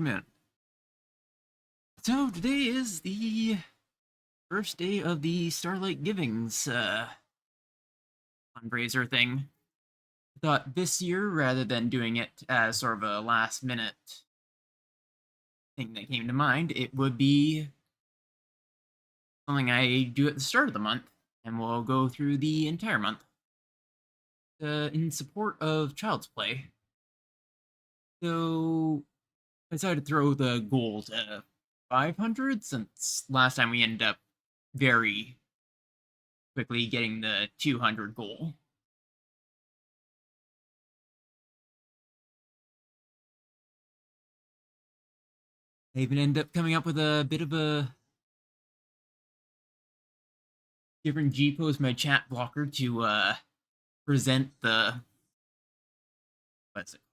welcome in. So today is the first day of the Starlight Givings fundraiser thing. I thought this year, rather than doing it as sort of a last minute thing that came to mind, it would be something I do at the start of the month, and we'll go through the entire month in support of Child's Play. So I decided to throw the goal to 500 since last time we ended up very quickly getting the 200 goal. I even ended up coming up with a bit of a different G pose my chat blocker to present the what's it called?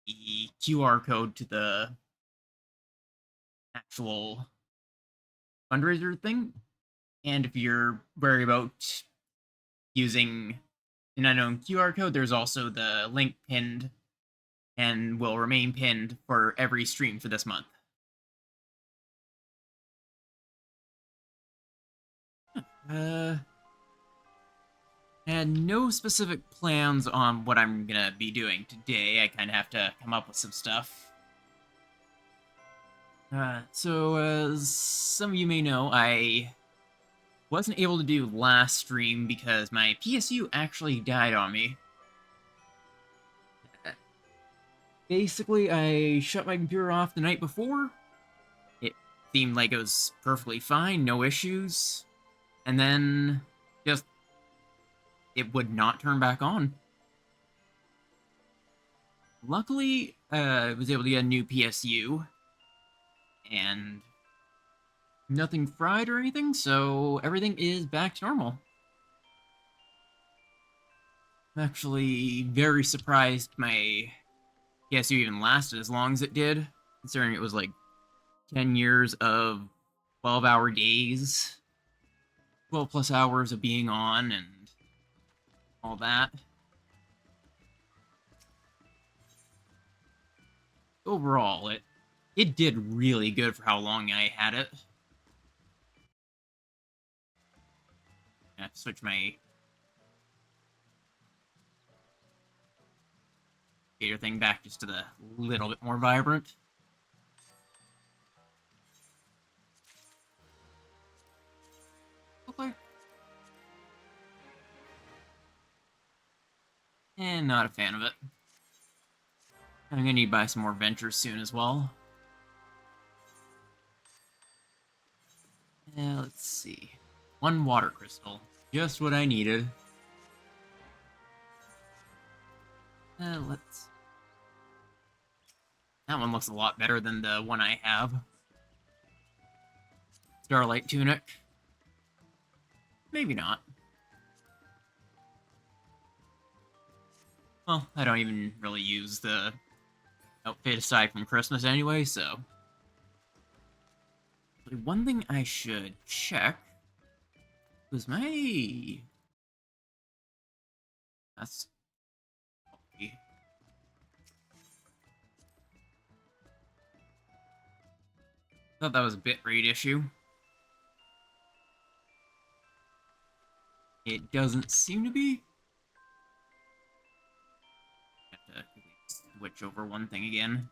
The QR code to the actual fundraiser thing. And if you're worried about using an unknown QR code, there's also the link pinned and will remain pinned for every stream for this month. Had no specific plans on what I'm gonna be doing today. I kind of have to come up with some stuff. So as some of you may know, I wasn't able to do last stream because my PSU actually died on me. Basically, I shut my computer off the night before. It seemed like it was perfectly fine, no issues. And then just it would not turn back on. Luckily, I was able to get a new PSU, and nothing fried or anything, so everything is back to normal. I'm actually very surprised my PSU even lasted as long as it did, considering it was like 10 years of 12-hour days, 12 plus hours of being on, and all that. Overall, it did really good for how long I had it. I have to switch my gator thing back just to the little bit more vibrant. Okay. And not a fan of it. I'm gonna need to buy some more ventures soon as well. Let's see. One water crystal. Just what I needed. Let's... That one looks a lot better than the one I have. Starlight tunic. Maybe not. Well, I don't even really use the outfit aside from Christmas anyway, so... One thing I should check was my... That's... Thought that was a bitrate issue. It doesn't seem to be. I have to switch over one thing again.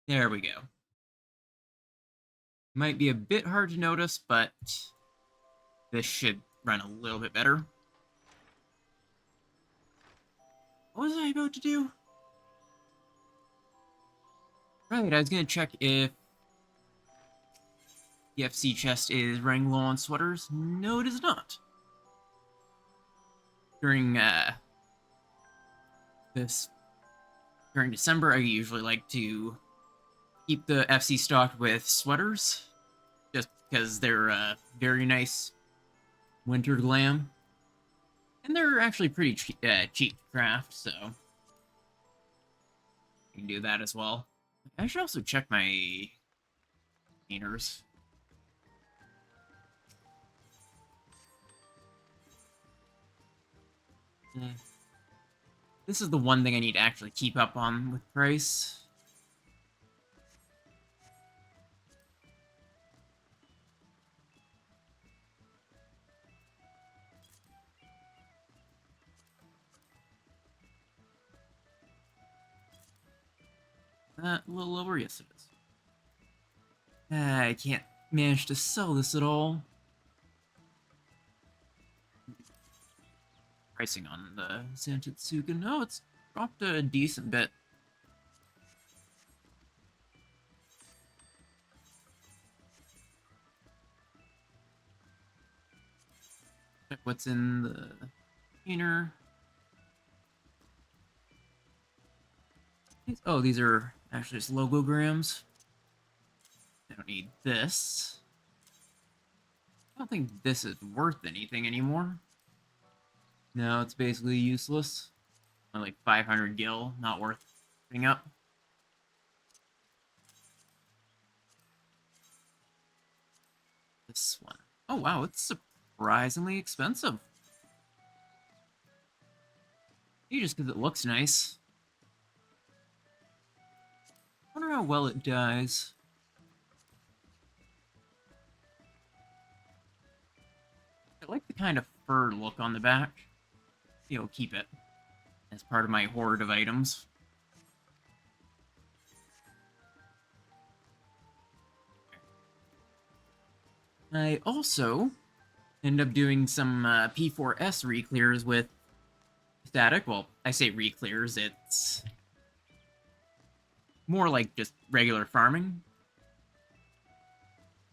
There we go. Might be a bit hard to notice, but this should run a little bit better. What was I about to do? Right, I was gonna check if the FC chest is running low on sweaters. No, it is not. During during December, I usually like to keep the FC stocked with sweaters, just because they're a very nice winter glam. And they're actually pretty cheap to craft, so you can do that as well. I should also check my containers. This is the one thing I need to actually keep up on with price. A little lower, yes it is. I can't manage to sell this at all. Pricing on the Santetsuken. No, it's dropped a decent bit. Check what's in the container. Oh, these are actually just logograms. I don't need this. I don't think this is worth anything anymore. No, it's basically useless. Only like 500 gil, not worth putting up. This one. Oh wow, it's surprisingly expensive. Maybe just because it looks nice. I wonder how well it dies. I like the kind of fur look on the back. See, I'll keep it as part of my hoard of items. I also end up doing some P4S reclears with static. Well, I say reclears, it's more like just regular farming.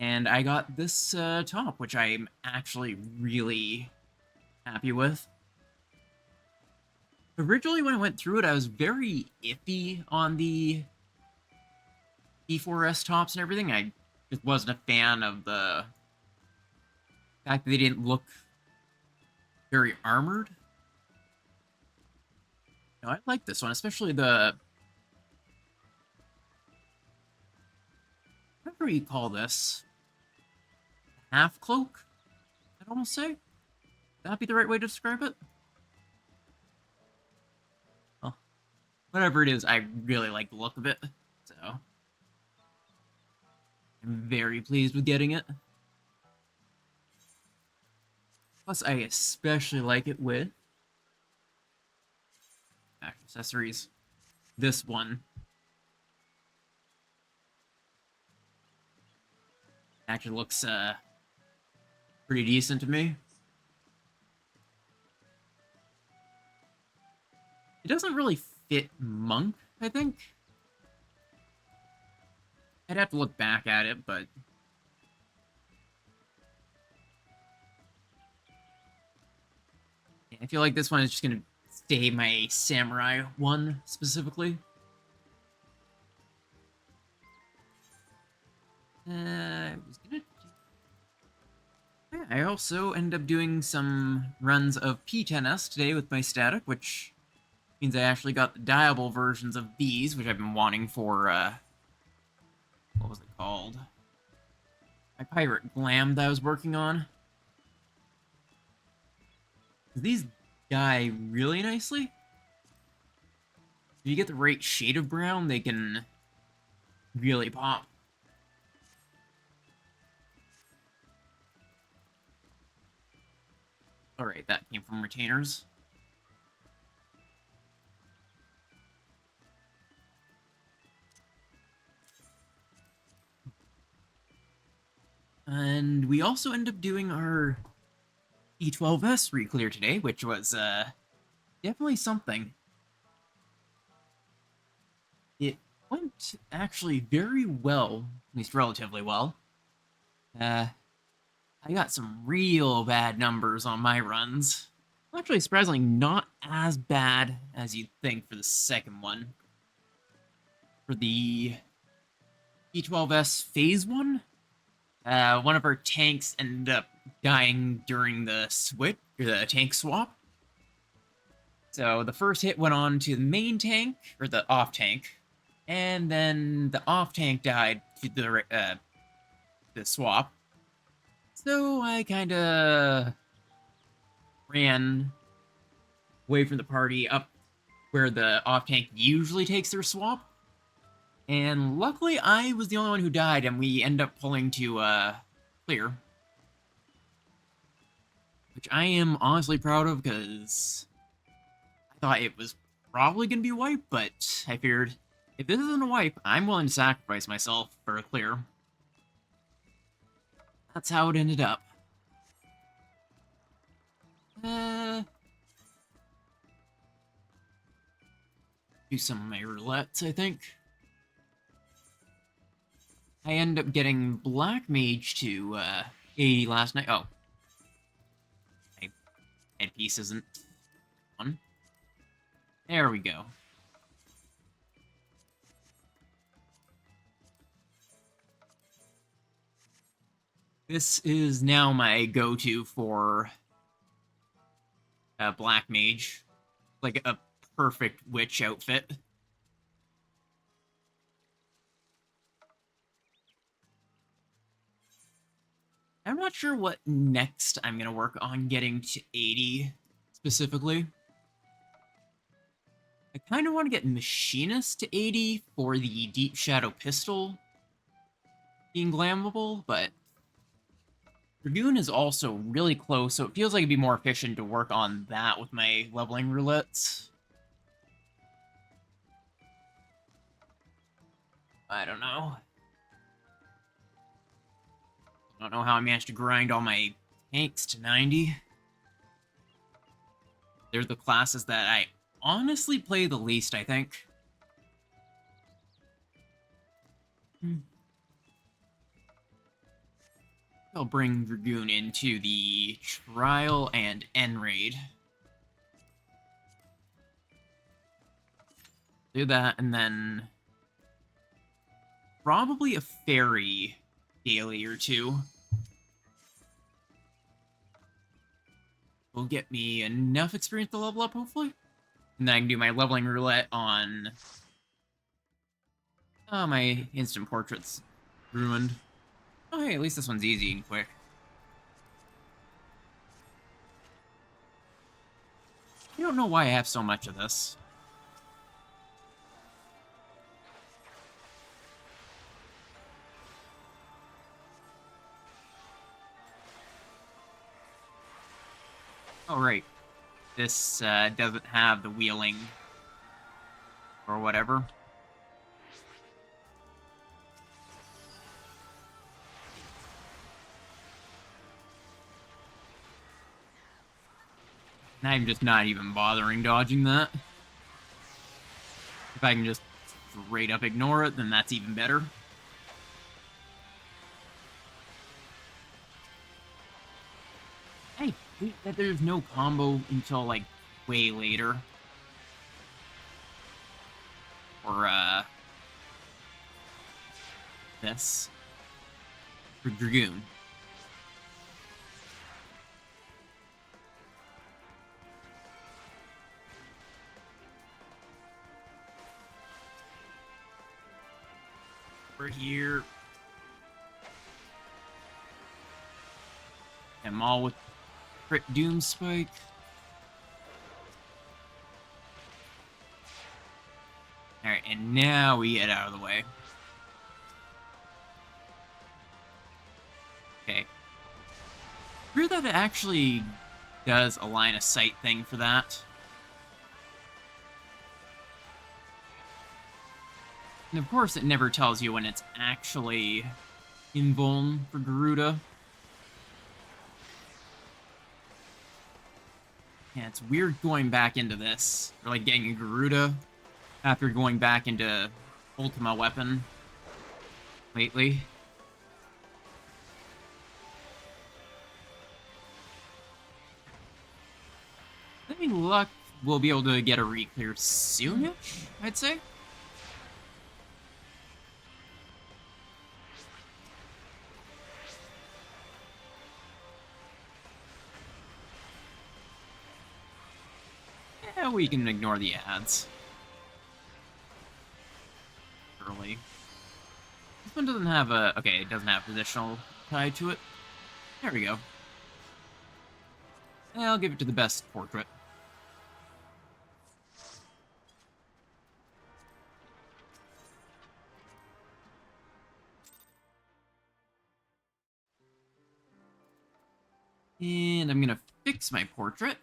And I got this top, which I'm actually really happy with. Originally, when I went through it, I was very iffy on the P4S tops and everything. I just wasn't a fan of the fact that they didn't look very armored. No, I like this one, especially the... whatever you call this. Half cloak? I'd almost say. Would that be the right way to describe it? Well, whatever it is, I really like the look of it. So, I'm very pleased with getting it. Plus, I especially like it with accessories. This one actually looks pretty decent to me. It doesn't really fit Monk, I think. I'd have to look back at it, but I feel like this one is just gonna stay my samurai one specifically. I was gonna. Yeah, I also end up doing some runs of P10S today with my static, which means I actually got the diable versions of these, which I've been wanting for, what was it called? My pirate glam that I was working on. These die really nicely. If you get the right shade of brown, they can really pop. Alright, that came from retainers. And we also end up doing our E12S reclear today, which was definitely something. It went actually very well, at least relatively well. I got some real bad numbers on my runs. Actually, surprisingly, not as bad as you'd think for the second one. For the E12S Phase 1, one of our tanks ended up dying during the switch, or the tank swap. So the first hit went on to the main tank, or the off tank, and then the off tank died to the this swap. So I kind of ran away from the party up where the off-tank usually takes their swap. And luckily, I was the only one who died, and we end up pulling to clear. Which I am honestly proud of, because I thought it was probably going to be a wipe, but I figured, if this isn't a wipe, I'm willing to sacrifice myself for a clear. That's how it ended up. Do some of my roulettes, I think. I end up getting Black Mage to 80 last night. Oh. My headpiece isn't on. There we go. This is now my go-to for Black Mage. Like a perfect witch outfit. I'm not sure what next I'm going to work on getting to 80 specifically. I kind of want to get Machinist to 80 for the Deep Shadow Pistol being glammable, but Dragoon is also really close, so it feels like it'd be more efficient to work on that with my leveling roulettes. I don't know. I don't know how I managed to grind all my tanks to 90. They're the classes that I honestly play the least, I think. I'll bring Dragoon into the Trial and End Raid. Do that, and then probably a Fairy daily or two. Will get me enough experience to level up, hopefully. And then I can do my leveling roulette on... Oh, my instant portrait's ruined. Oh, hey, at least this one's easy and quick. I don't know why I have so much of this. Oh, right. This doesn't have the wheeling or whatever. And I'm just not even bothering dodging that. If I can just straight up ignore it, then that's even better. I hate that there's no combo until, like, way later. Or, this. For Dragoon. Over here. I'm all with crit Doom Spike. Alright, and now we get out of the way. Okay. Weird that it actually does a line of sight thing for that. And of course it never tells you when it's actually invuln for Garuda. Yeah, it's weird going back into this. Or like getting a Garuda after going back into Ultima weapon lately. With any luck, we'll be able to get a re-clear soonish, I'd say. Yeah, we can ignore the ads. Early. This one doesn't have a... Okay, it doesn't have positional tied to it. There we go. I'll give it to the best portrait. And I'm gonna fix my portrait.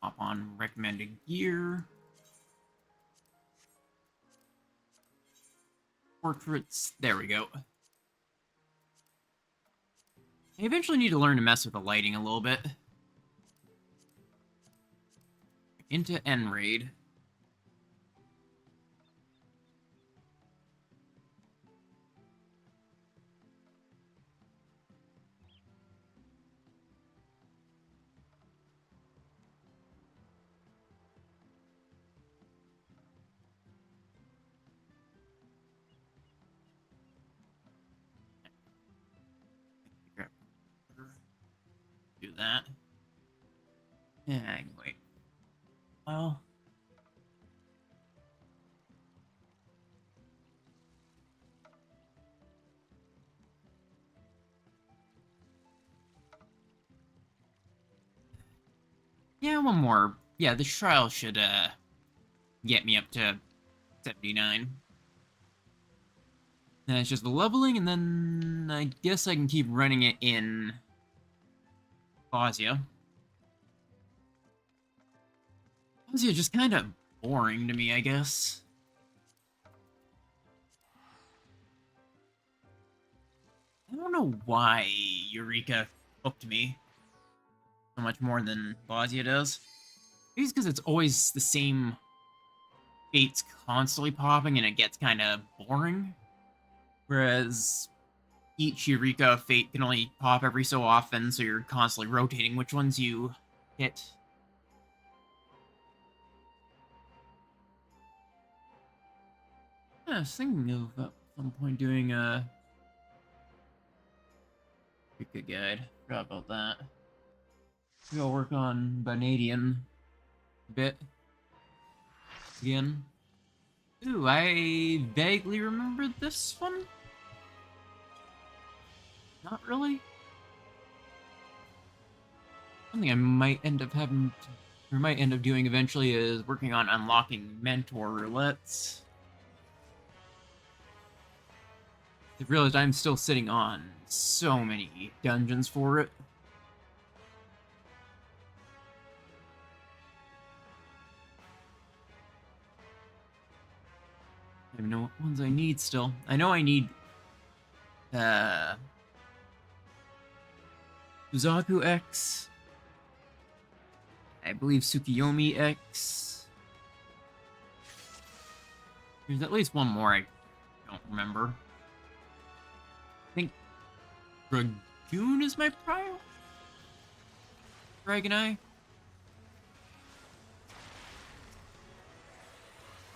Hop on recommended gear. Portraits. There we go. I eventually need to learn to mess with the lighting a little bit. Into N-Raid. Do that. Yeah, I can wait. Well. Yeah, one more. Yeah, this trial should get me up to 79. And it's just the leveling, and then I guess I can keep running it in Bosnia. Bosnia just kind of boring to me, I guess. I don't know why Eureka hooked me so much more than Bosnia does. Maybe it's because it's always the same fates constantly popping and it gets kind of boring. Whereas each Eureka fate can only pop every so often, so you're constantly rotating which ones you hit. Yeah, I was thinking of at some point doing a Eureka guide. Forgot about that. Maybe I'll work on Vanadian a bit again. Ooh, I vaguely remember this one. Not really. Something I might end up having to, or might end up doing eventually is working on unlocking mentor roulettes. I realized I'm still sitting on so many dungeons for it. I don't even know what ones I need still. I know I need Suzaku X. I believe Tsukiyomi X. There's at least one more I don't remember. I think Dragoon is my prior? Dragon Eye?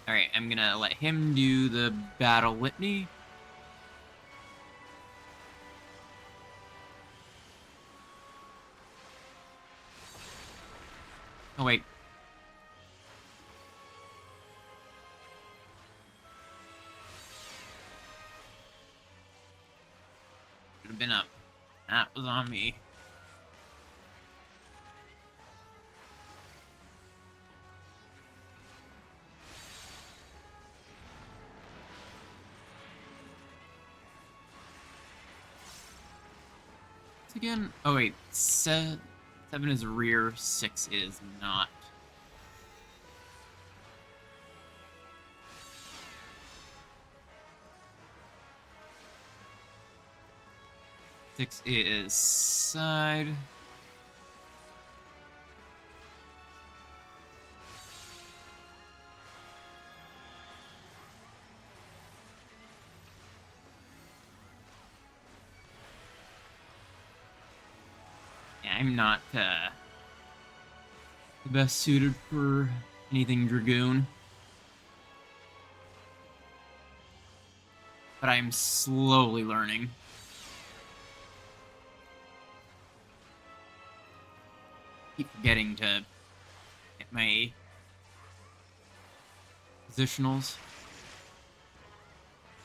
Alright, I'm gonna let him do the battle litany. Oh, wait. Should have been up. That was on me. Again? Oh, wait. 7 is rear, 6 is not. Six is side. Yeah, I'm not the best suited for anything Dragoon. But I'm slowly learning. Keep forgetting to get my positionals.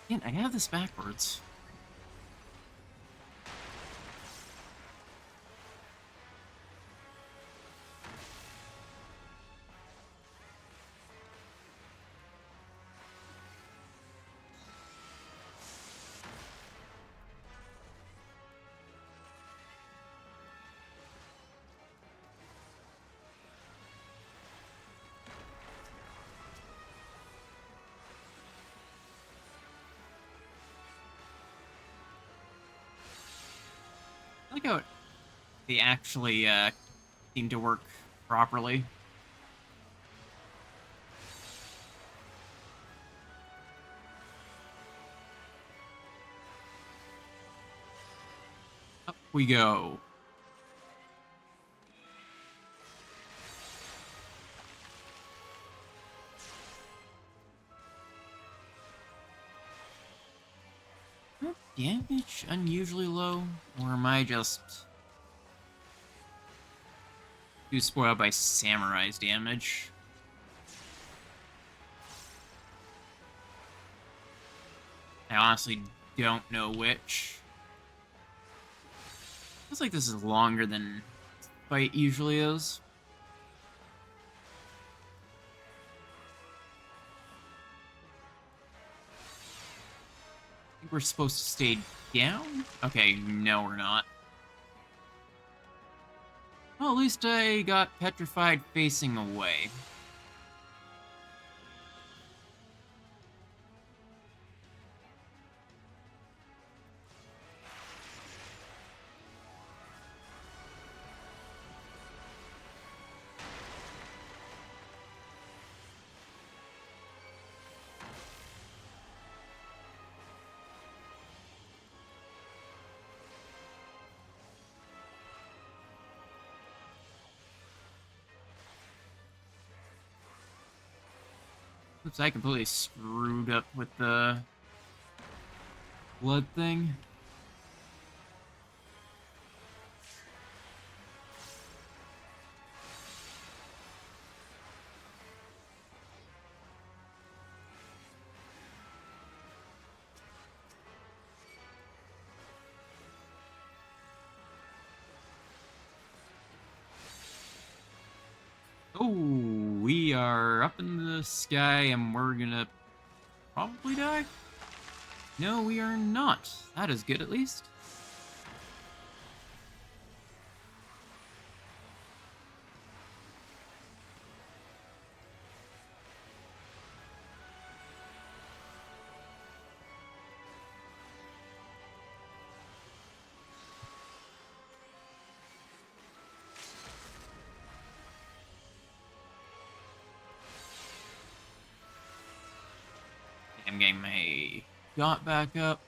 Man, I have this backwards. like how they actually seem to work properly. Up we go. Damage unusually low? Or am I just too spoiled by Samurai's damage? I honestly don't know which. Feels like this is longer than fight usually is. I think we're supposed to stay down? Okay, no we're not. Well, at least I got petrified facing away. Oops, I completely screwed up with the blood thing. Oh, we are up in the sky and we're gonna probably die? No, we are not. That is good at least. I'm getting my dot back up.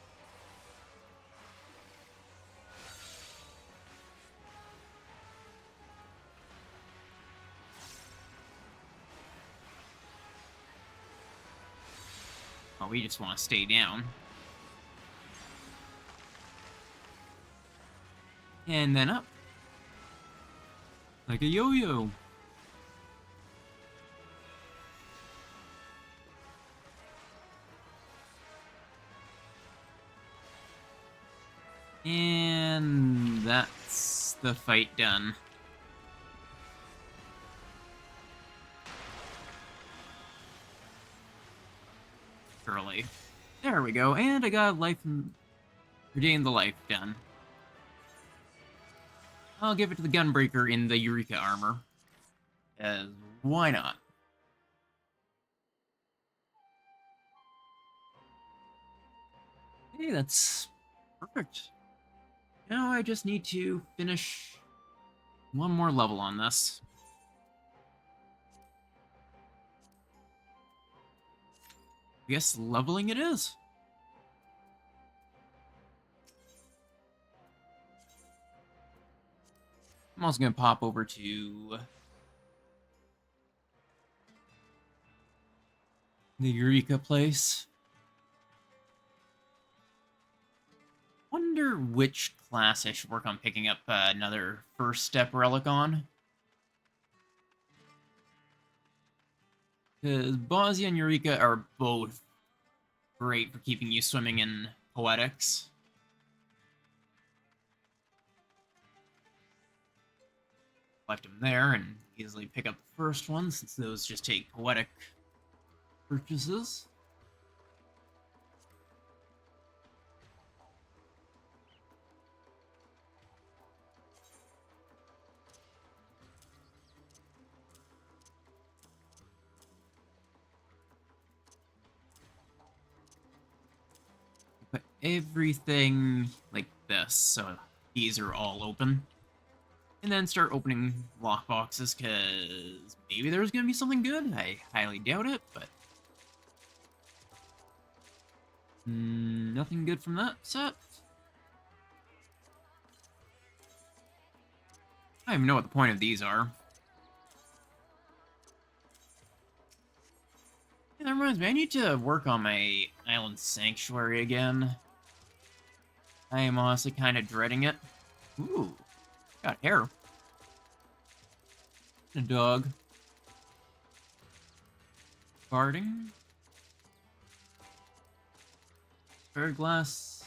Oh, we just want to stay down. And then up. Like a yo-yo. And that's the fight done. Early. There we go. And I got life redeeming the life done. I'll give it to the Gunbreaker in the Eureka armor. As why not? Hey, that's perfect. Now I just need to finish one more level on this. I guess leveling it is. I'm also going to pop over to the Eureka place. Wonder which class I should work on picking up another first step relic on. Because Bosnia and Eureka are both great for keeping you swimming in poetics. Left them there and easily pick up the first one since those just take poetic purchases. Put everything like this, so these are all open. And then start opening lockboxes, because maybe there's going to be something good. I highly doubt it, but... nothing good from that set. I don't even know what the point of these are. Yeah, that reminds me, I need to work on my Island Sanctuary again. I am honestly kind of dreading it. Ooh, got hair. A dog. Guarding. Bird glass.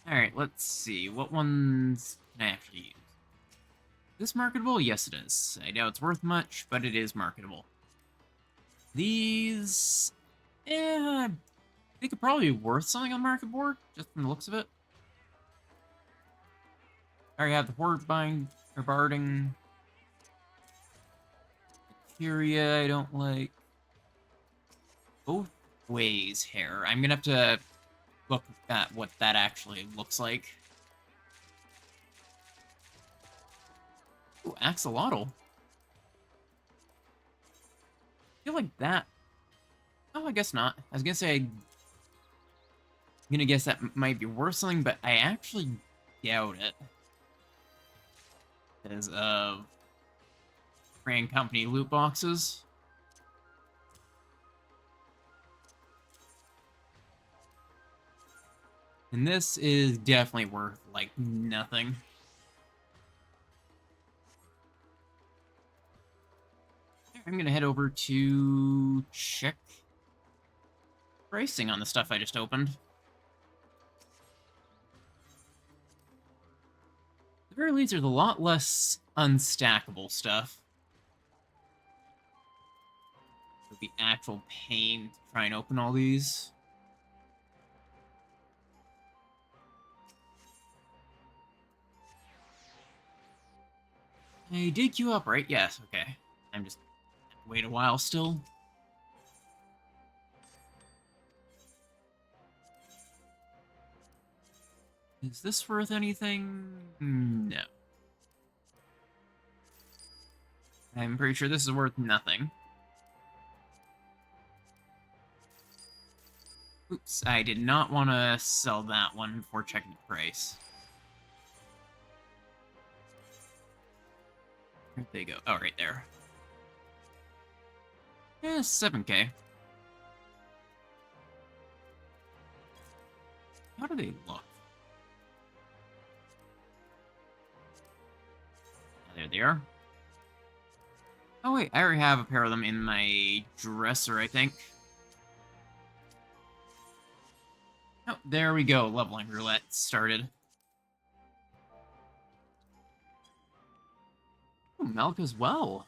Alright, let's see. What ones can I actually use? Is this marketable? Yes, it is. I doubt it's worth much, but it is marketable. These... they could probably be worth something on market board, just from the looks of it. I already have the horde buying or barding. Materia I don't like. Both ways hair. I'm gonna have to look at what that actually looks like. Ooh, axolotl. I feel like that... Oh, I guess not. I was gonna say... I'm gonna guess that might be worth something, but I actually doubt it. Because of... brand company loot boxes. And this is definitely worth, like, nothing. I'm gonna head over to check pricing on the stuff I just opened. At the very least, there's a lot less unstackable stuff. It would be actual pain to try and open all these. I did queue up, right? Yes, okay. I'm just... wait a while still. Is this worth anything? No. I'm pretty sure this is worth nothing. Oops, I did not want to sell that one before checking the price. Where'd they go? Oh, right there. Yeah, 7K. How do they look? There they are. Oh wait, I already have a pair of them in my dresser, I think. Oh, there we go. Leveling roulette started. Oh, Milk as well.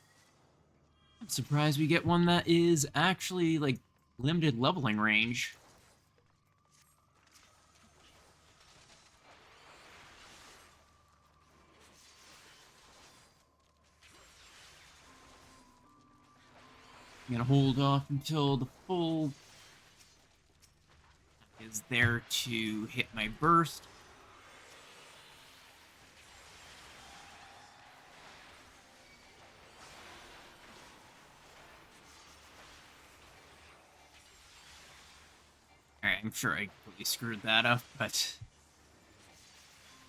I'm surprised we get one that is actually, like, limited leveling range. I'm gonna hold off until the full is there to hit my burst. Alright, I'm sure I completely screwed that up, but...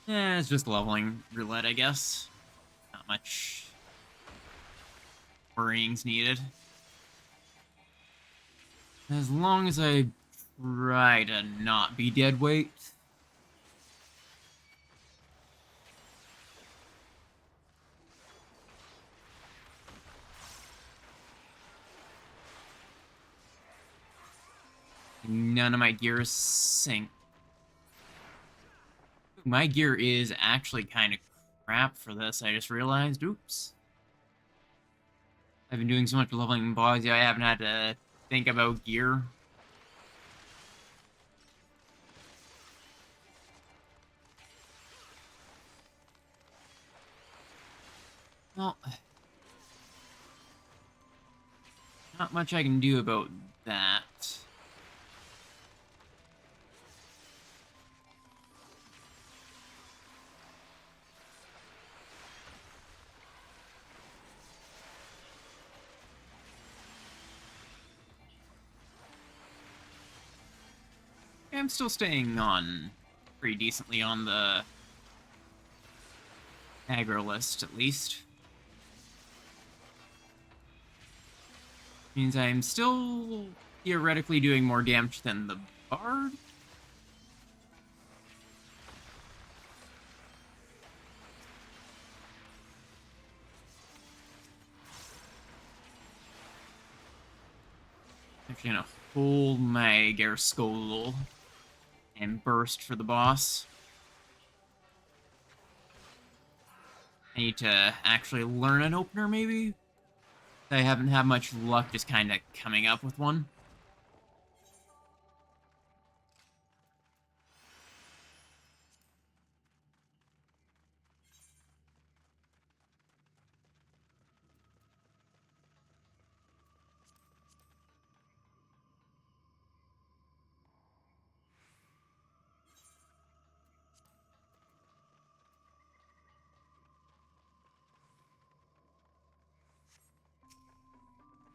it's just leveling roulette, I guess. Not much worrying's needed. As long as I try to not be dead weight. None of my gear is sync. My gear is actually kind of crap for this, I just realized. Oops. I've been doing so much leveling boss, I haven't had to think about gear. Well, not much I can do about that. I'm still staying on pretty decently on the aggro list, at least. Means I'm still theoretically doing more damage than the bard. Actually gonna hold my Garskogel and burst for the boss. I need to actually learn an opener, maybe? I haven't had much luck just kind of coming up with one.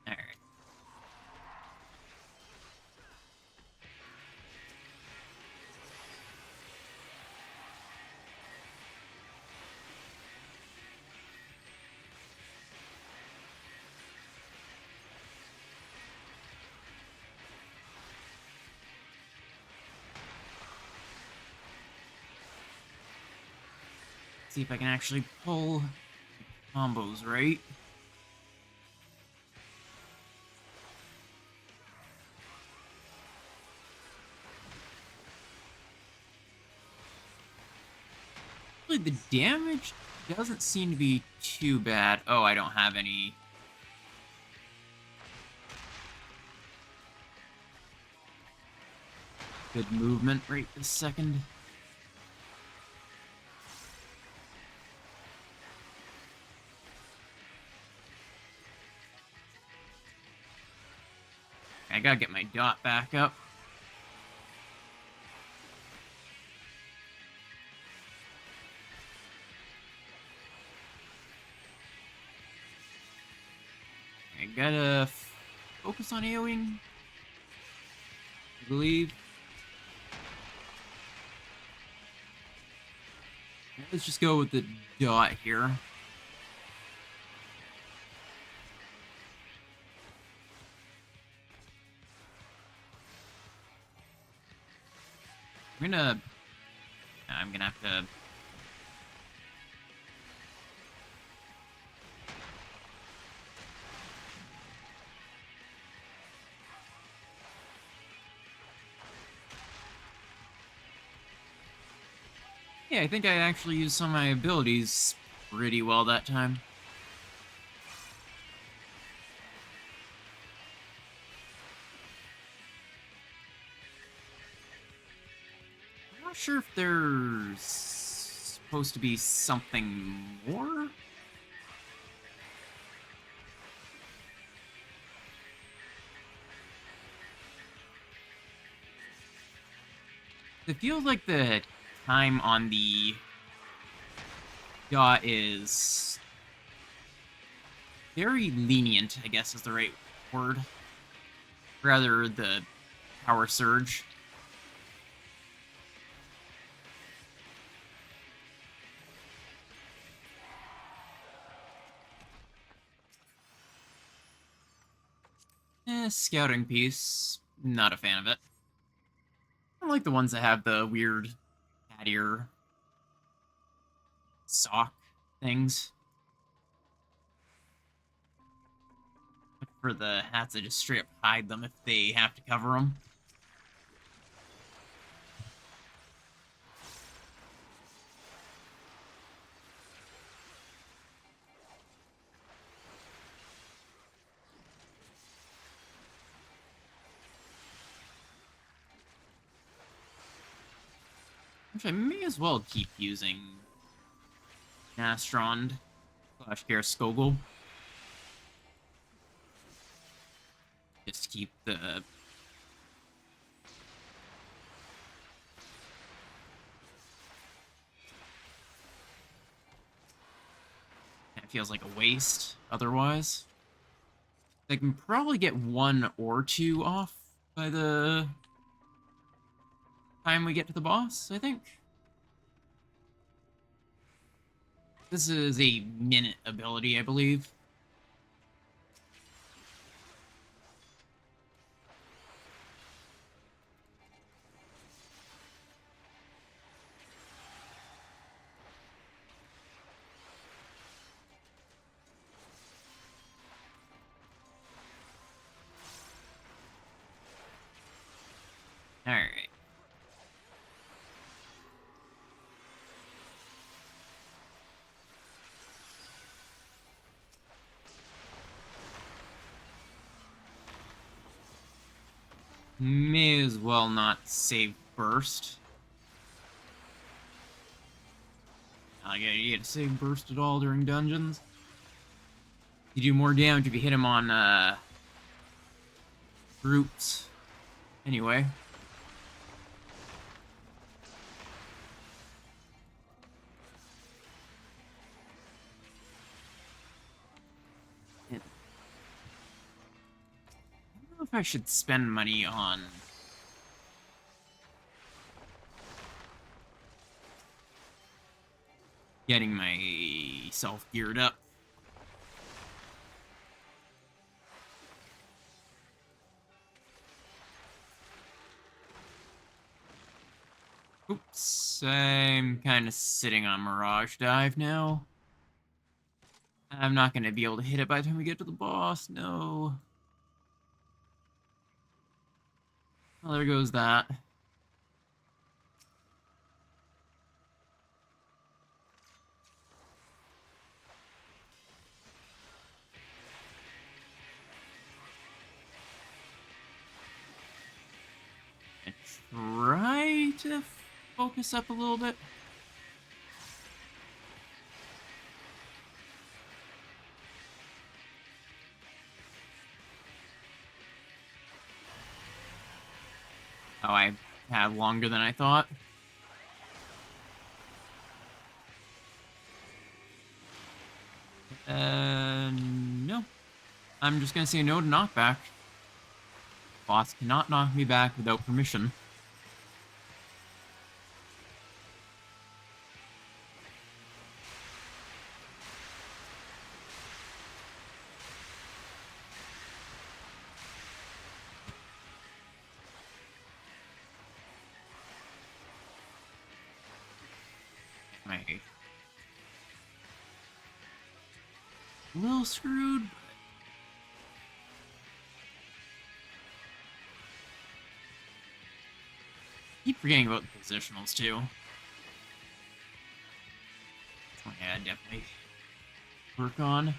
Alright. See if I can actually pull combos right. Really, the damage doesn't seem to be too bad. Oh, I don't have any. Good movement right this second. I gotta get my dot back up. I gotta focus on AoEing, I believe. Let's just go with the dot here. I'm gonna have to. Yeah, I think I actually used some of my abilities pretty well that time. I'm not sure if there's supposed to be something more. It feels like the time on the dot is very lenient, I guess is the right word. Rather, the power surge. Scouting piece. Not a fan of it. I like the ones that have the weird cat ear sock things. For the hats, I just straight up hide them if they have to cover them. Which I may as well keep using Nastrond / Garskogel. Just to keep the it feels like a waste otherwise. I can probably get one or two off by the time we get to the boss, I think. This is a minute ability, I believe. Alright. May as well not save burst. You get to save burst at all during dungeons. You do more damage if you hit him on groups. Anyway. I don't know if I should spend money on getting myself geared up. Oops, I'm kind of sitting on Mirage Dive now. I'm not going to be able to hit it by the time we get to the boss, no. Well, there goes that. And try to focus up a little bit. Oh, I had longer than I thought. No. I'm just gonna say no to knockback. Boss cannot knock me back without permission. My a little screwed. Keep forgetting about the positionals too. Oh yeah, definitely work on.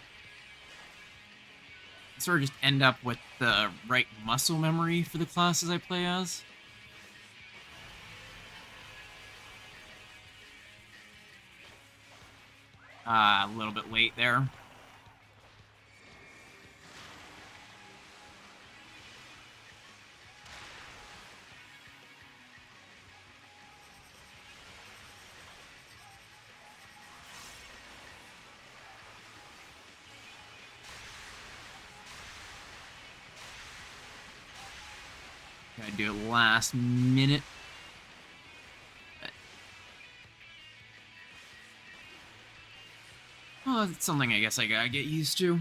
Sort of just end up with the right muscle memory for the classes I play as. A little bit late there. Gotta do it last minute. Well, it's something I guess I gotta get used to.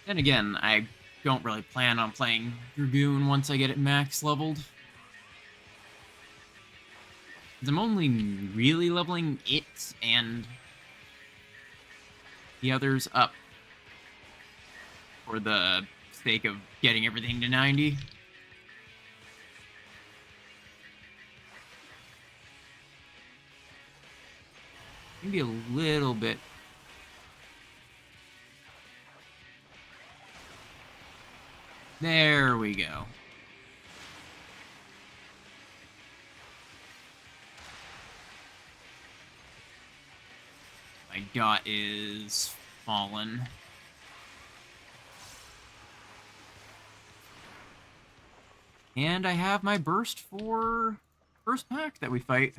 Then again, I don't really plan on playing Dragoon once I get it max leveled. I'm only really leveling it and the others up for the sake of getting everything to 90. Maybe a little bit. There we go. My dot is fallen. And I have my burst for first pack that we fight.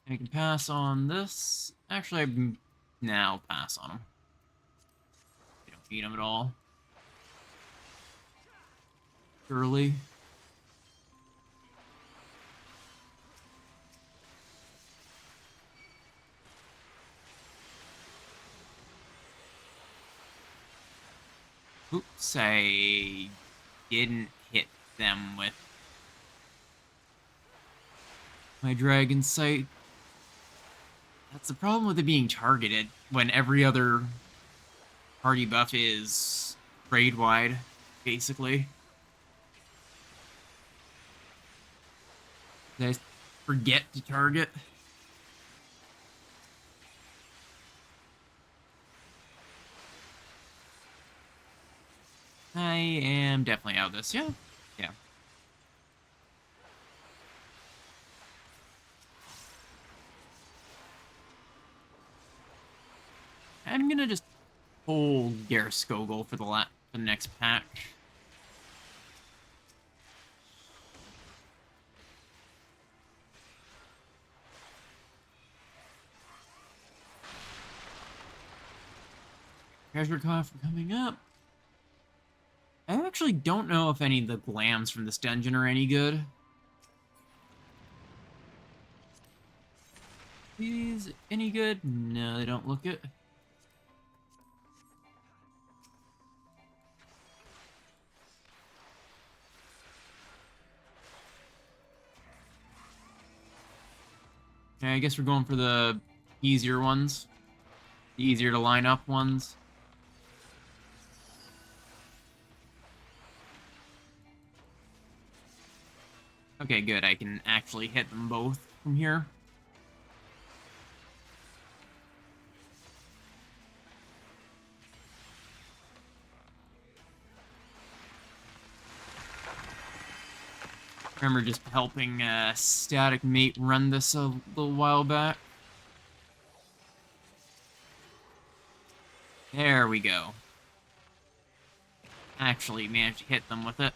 I can pass on this. Actually, now pass on him. I don't need him at all. Early. Oops, I didn't hit them with my dragon sight. That's the problem with it being targeted when every other party buff is trade wide, basically. Did I forget to target? I am definitely out of this. Yeah. Yeah. I'm gonna just hold Garskogel for the next pack. Treasure coffer coming up. I actually don't know if any of the glams from this dungeon are any good. These any good? No, they don't look it. Okay, I guess we're going for the easier ones. The easier to line up ones. Okay, good. I can actually hit them both from here. Remember just helping Static Mate run this a little while back. There we go. Actually managed to hit them with it.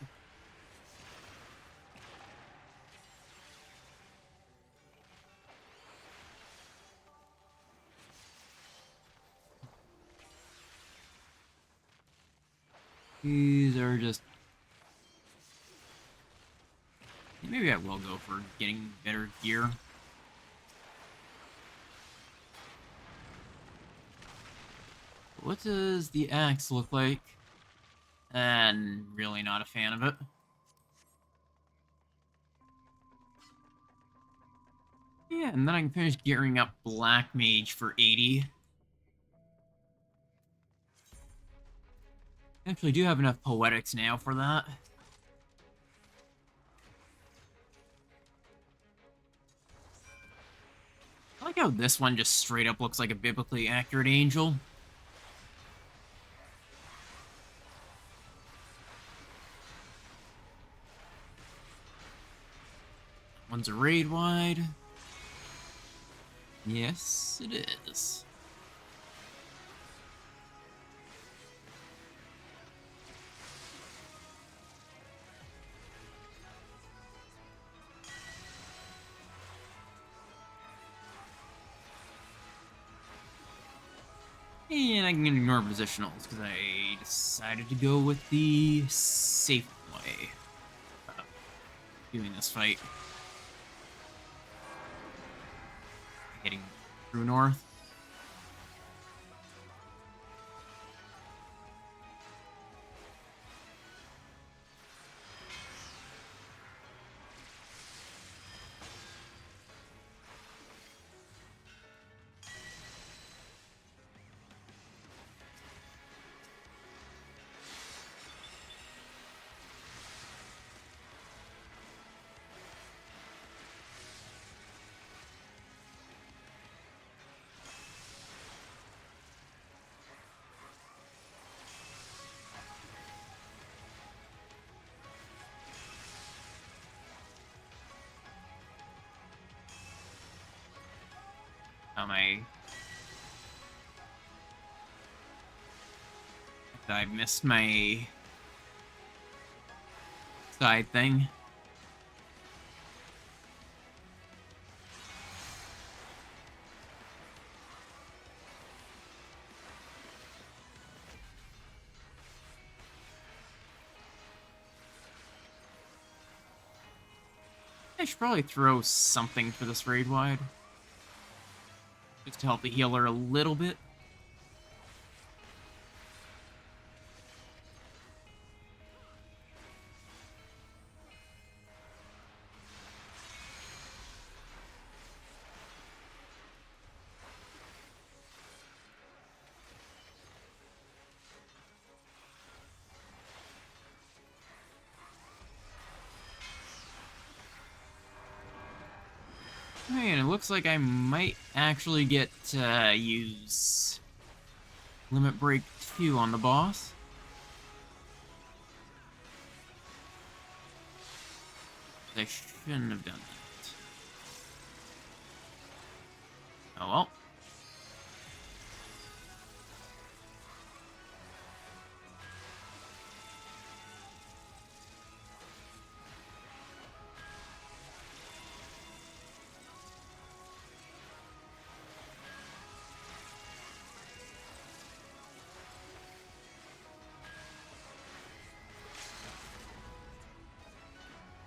These are just... Maybe I will go for getting better gear. What does the axe look like? And really not a fan of it. Yeah, and then I can finish gearing up Black Mage for 80. Actually do have enough poetics now for that. I like how this one just straight up looks like a biblically accurate angel. One's a raid wide. Yes, it is. And I can ignore positionals because I decided to go with the safe way of doing this fight. Hitting through north. I missed my side thing. I should probably throw something for this raid wide. Just to help the healer a little bit. Okay, and it looks like I might actually get to use Limit Break 2 on the boss. I shouldn't have done that. Oh well.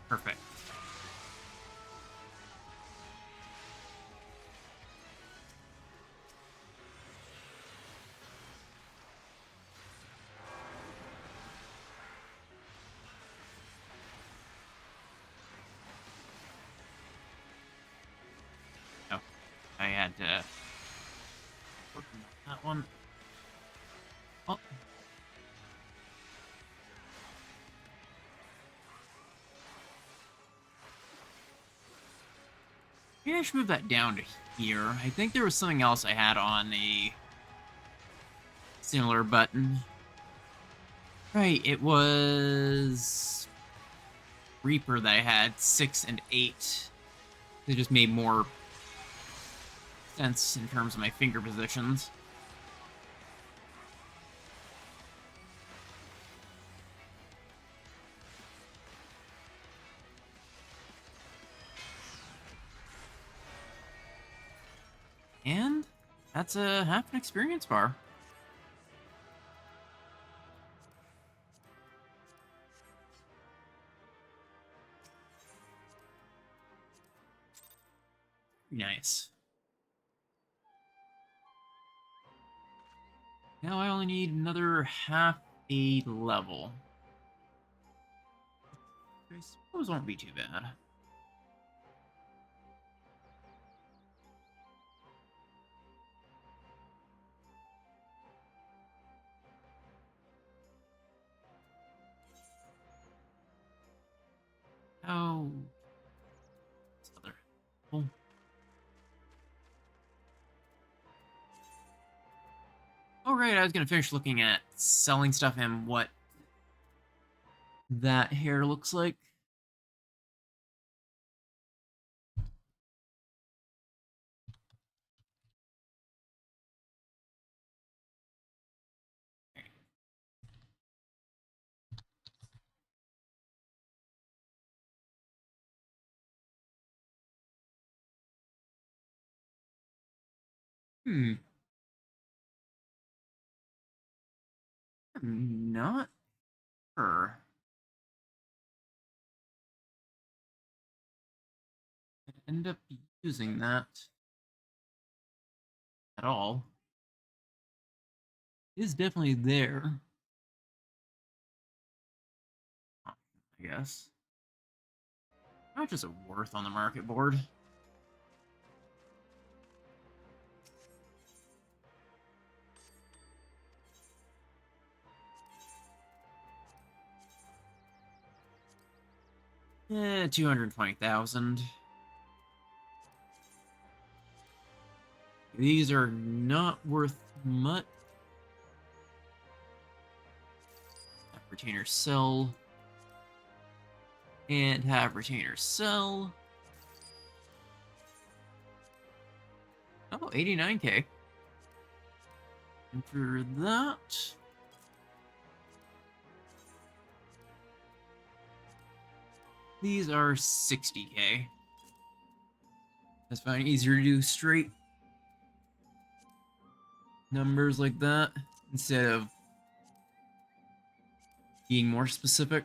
Perfect. Oh, I had to work on that one. Oh. Maybe I should move that down to here. I think there was something else I had on a similar button. Right, it was Reaper that I had 6 and 8. They just made more sense in terms of my finger positions. And that's a half an experience bar. Nice. Now I only need another half a level. I suppose won't be too bad. Oh, this other. Oh. Oh, right, I was gonna finish looking at selling stuff and what that hair looks like. Hmm. I'm not sure. I end up using that at all. It is definitely there, I guess. How much is it worth on the market board? Eh, 220,000. These are not worth much. Have retainer sell. And have retainer sell. Oh, 89k. And for that, these are 60k. That's fine. Easier to do straight numbers like that instead of being more specific.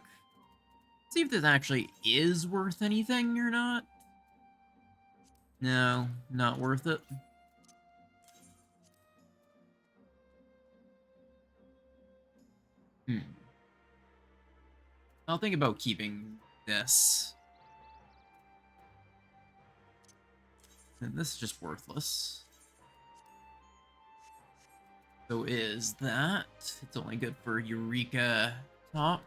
See if this actually is worth anything or not. No, not worth it. Hmm. I'll think about keeping this. And this is just worthless. So is that. It's only good for Eureka Top.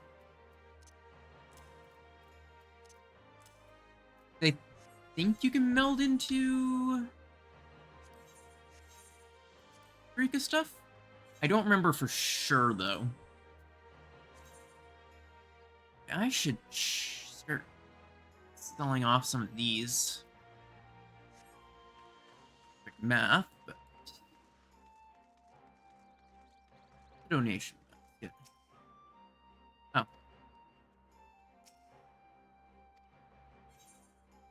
think you can meld into Eureka stuff. I don't remember for sure, though. I should start selling off some of these. Quick math, but donation. Yeah. Oh.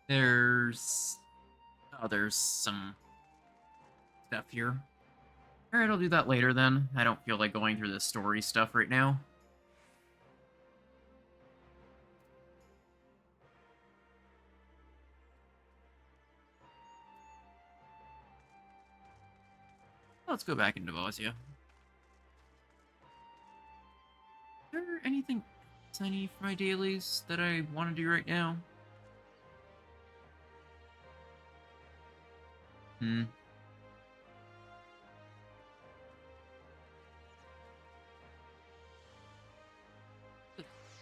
There's some stuff here. Alright, I'll do that later then. I don't feel like going through the story stuff right now. Let's go back into Bosnia. Is there anything else I need for my dailies that I want to do right now?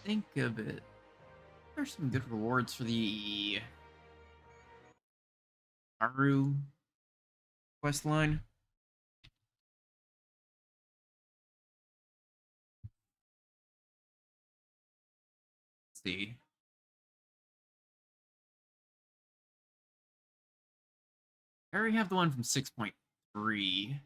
Think of it. There's some good rewards for the Aru quest line. Let's see. I already have the one from 6.3.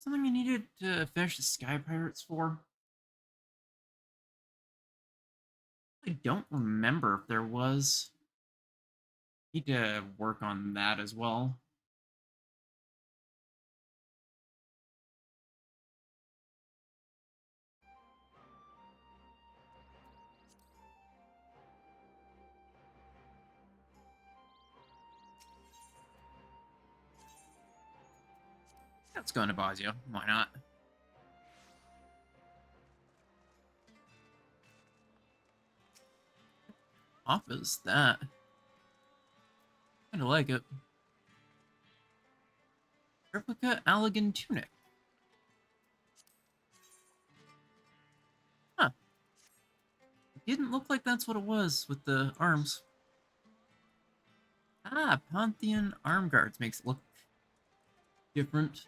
Something I needed to finish the Sky Pirates for? I don't remember if there was. Need to work on that as well. Let's go into Bosnia. Why not? Off is that? Kinda like it. Replica Allegan Tunic. Huh. It didn't look like that's what it was with the arms. Ah, Pantheon arm guards makes it look different.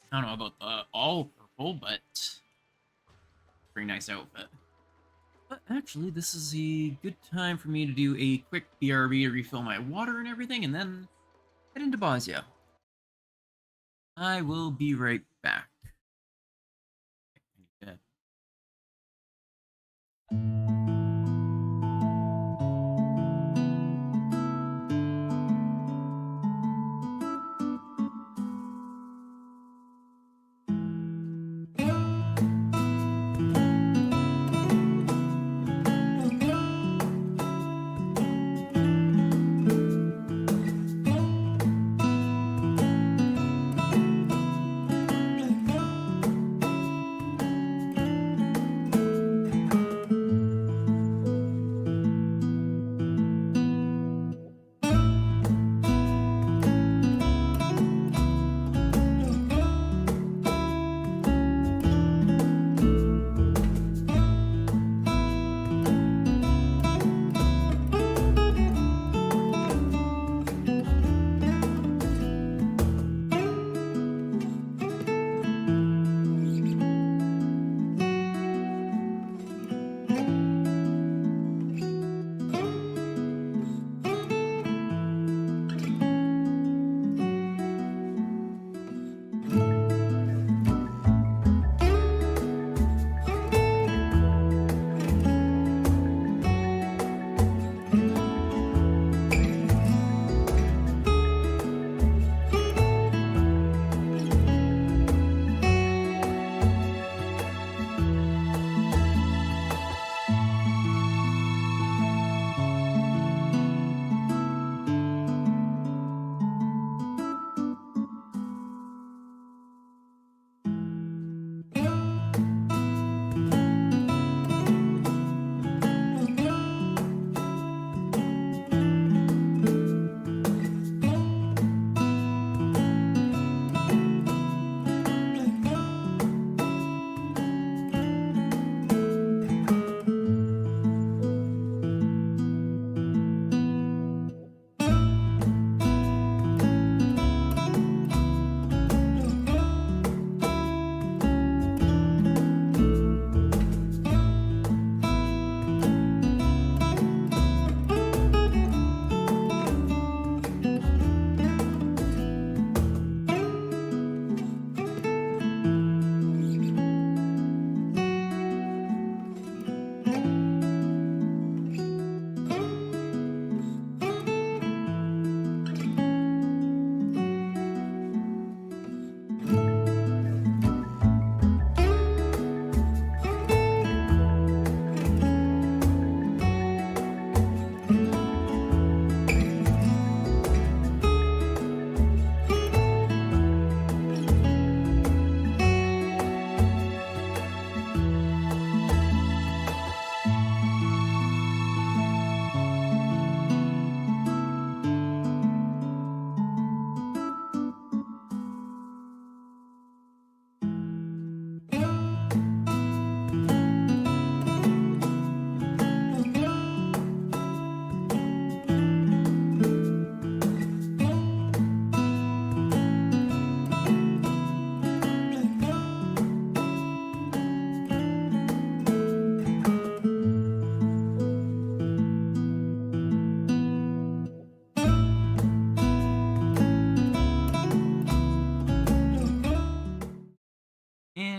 I don't know about the all purple, but pretty nice outfit. But actually, this is a good time for me to do a quick BRB to refill my water and everything, and then head into Bosnia. I will be right back.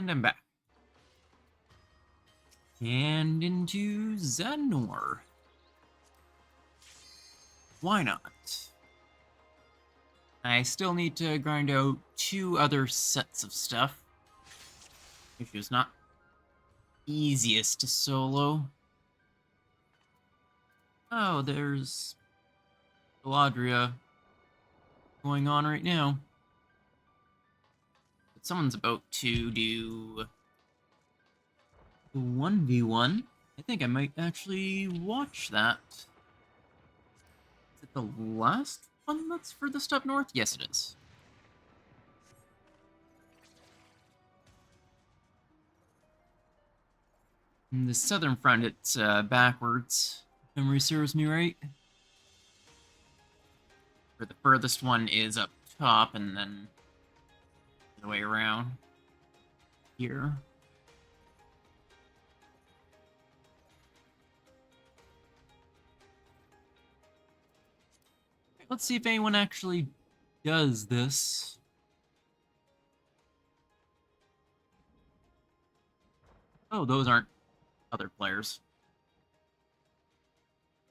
And I'm back. And into Zenor. Why not? I still need to grind out 2 other sets of stuff, which is not easiest to solo. Oh, there's Galadria going on right now. But someone's about to do 1v1. I think I might actually watch that. Is it the last one that's furthest up north? Yes, it is. In the southern front, it's backwards. If memory serves me right. Where the furthest one is up top, and then the way around here. Let's see if anyone actually does this. Oh, those aren't other players.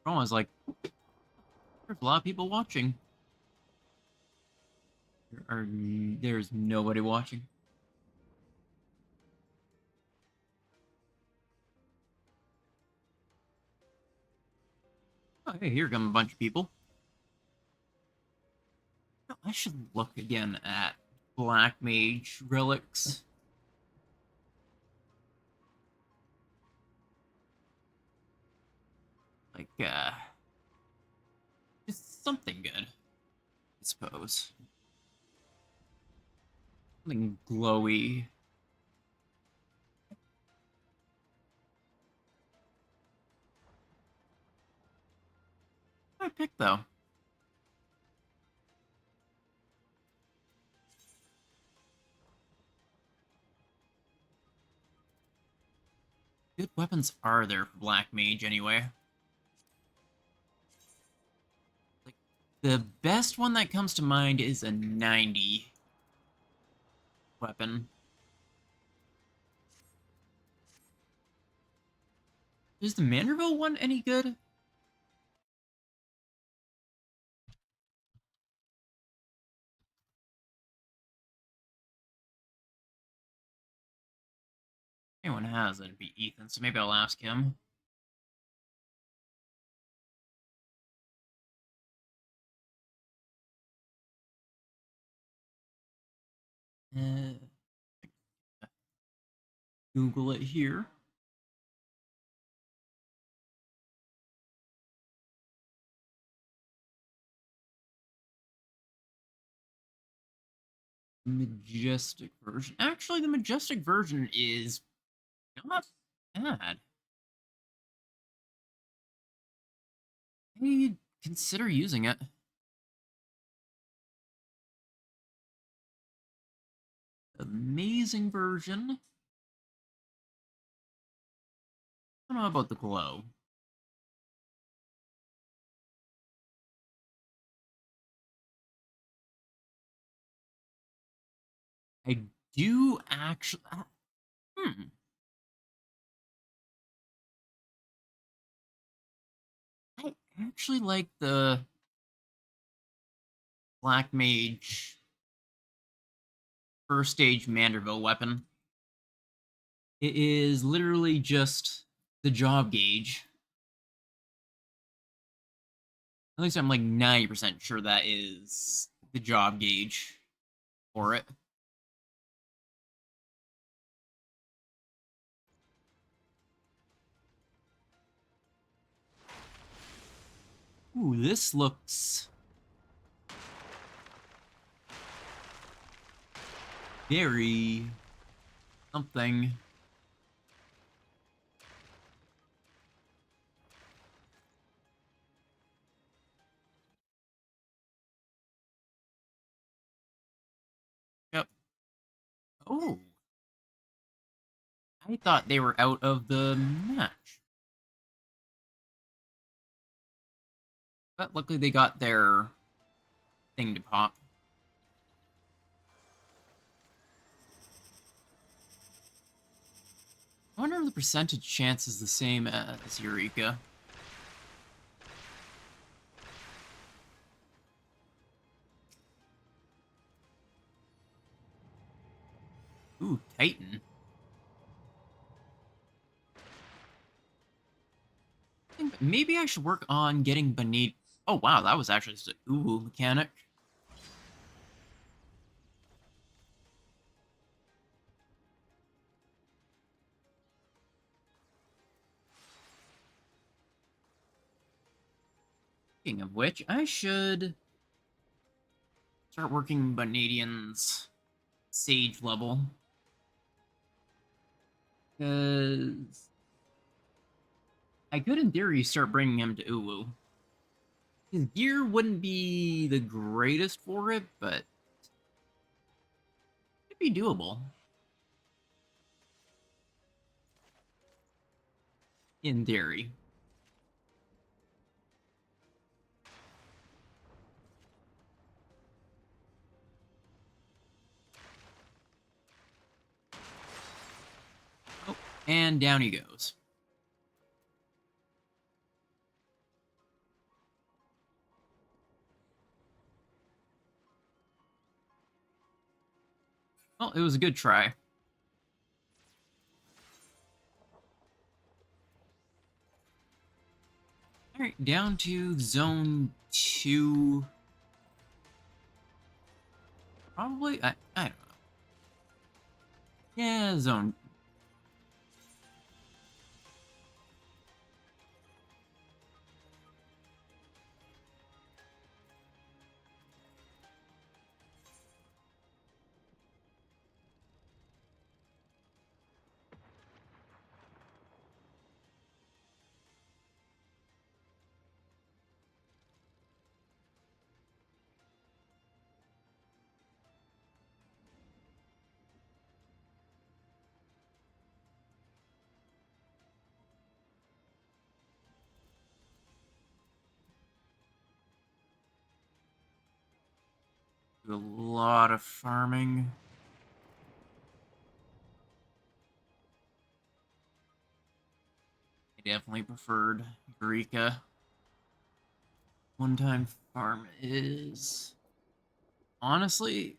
I was like, there's a lot of people watching. There's nobody watching. Oh, hey, here come a bunch of people. I should look again at Black Mage relics. Like, just something good, I suppose. Something glowy. What did I pick, though? Good weapons are there for Black Mage, anyway. Like, the best one that comes to mind is a 90 weapon. Is the Manderville one any good? Anyone has, it'd be Ethan, so maybe I'll ask him. Uh, Google it here. Majestic version. Actually, the Majestic version is not bad. I'd consider using it. Amazing version. I don't know about the glow. I do actually. I actually like the Black Mage first stage Manderville weapon. It is literally just the job gauge. At least I'm like 90% sure that is the job gauge for it. Ooh, this looks very something. Yep. Oh, I thought they were out of the match. But luckily they got their thing to pop. I wonder if the percentage chance is the same as Eureka. Ooh, Titan. I think maybe I should work on getting beneath. Oh wow, that was actually just a ooh mechanic. Speaking of which, I should start working Vanadian's Sage level. Because I could, in theory, start bringing him to Uwu. His gear wouldn't be the greatest for it, but it'd be doable. In theory. Oh, and down he goes. Well, it was a good try. Alright, down to zone 2. Probably, I don't know. Yeah, zone. Do a lot of farming. I definitely preferred Eureka. One-time farm is honestly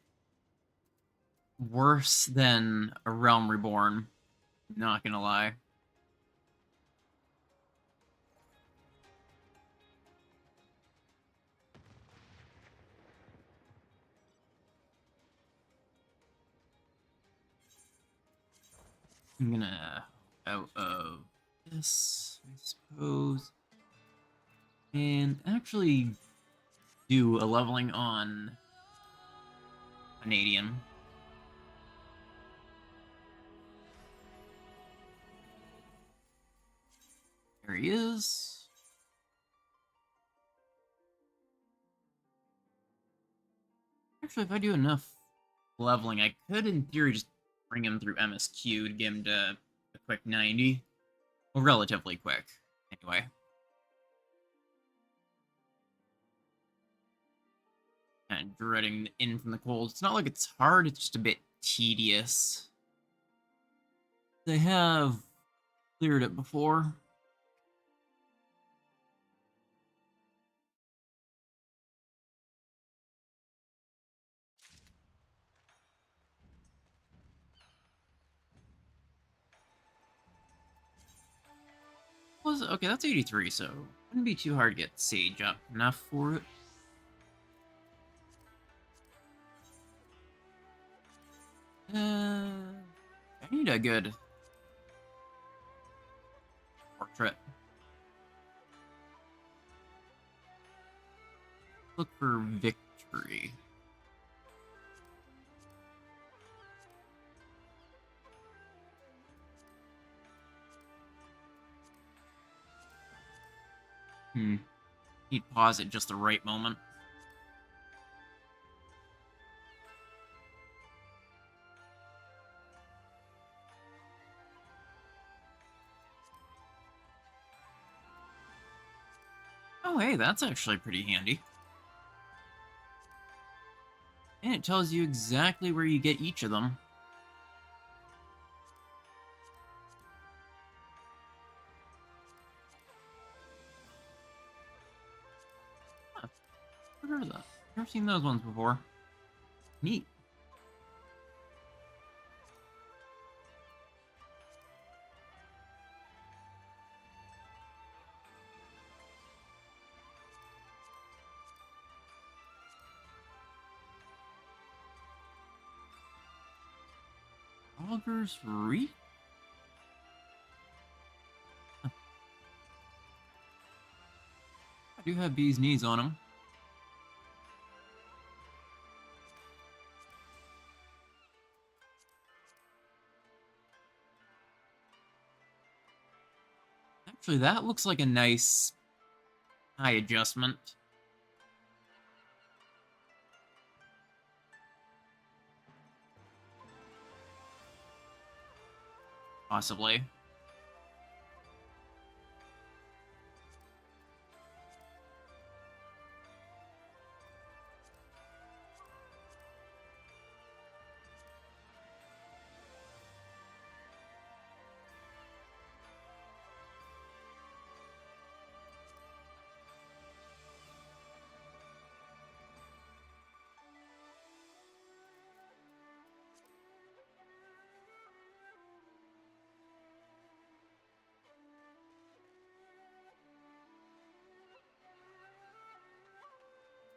worse than a Realm Reborn. Not gonna lie. I'm gonna out of this, I suppose, and actually do a leveling on Canadian. There he is. Actually, if I do enough leveling, I could, in theory, just bring him through MSQ to get him to a quick 90. Well, relatively quick, anyway. Kind of dreading in from the cold. It's not like it's hard, it's just a bit tedious. They have cleared it before. Was okay, that's 83, so wouldn't be too hard to get Sage up enough for it. I need a good portrait. Look for victory. Need pause at just the right moment. Oh, hey, that's actually pretty handy. And it tells you exactly where you get each of them. What are those? Never seen those ones before. Neat. Oliver's Reef? Huh. I do have bee's knees on them. Actually, that looks like a nice eye adjustment. Possibly.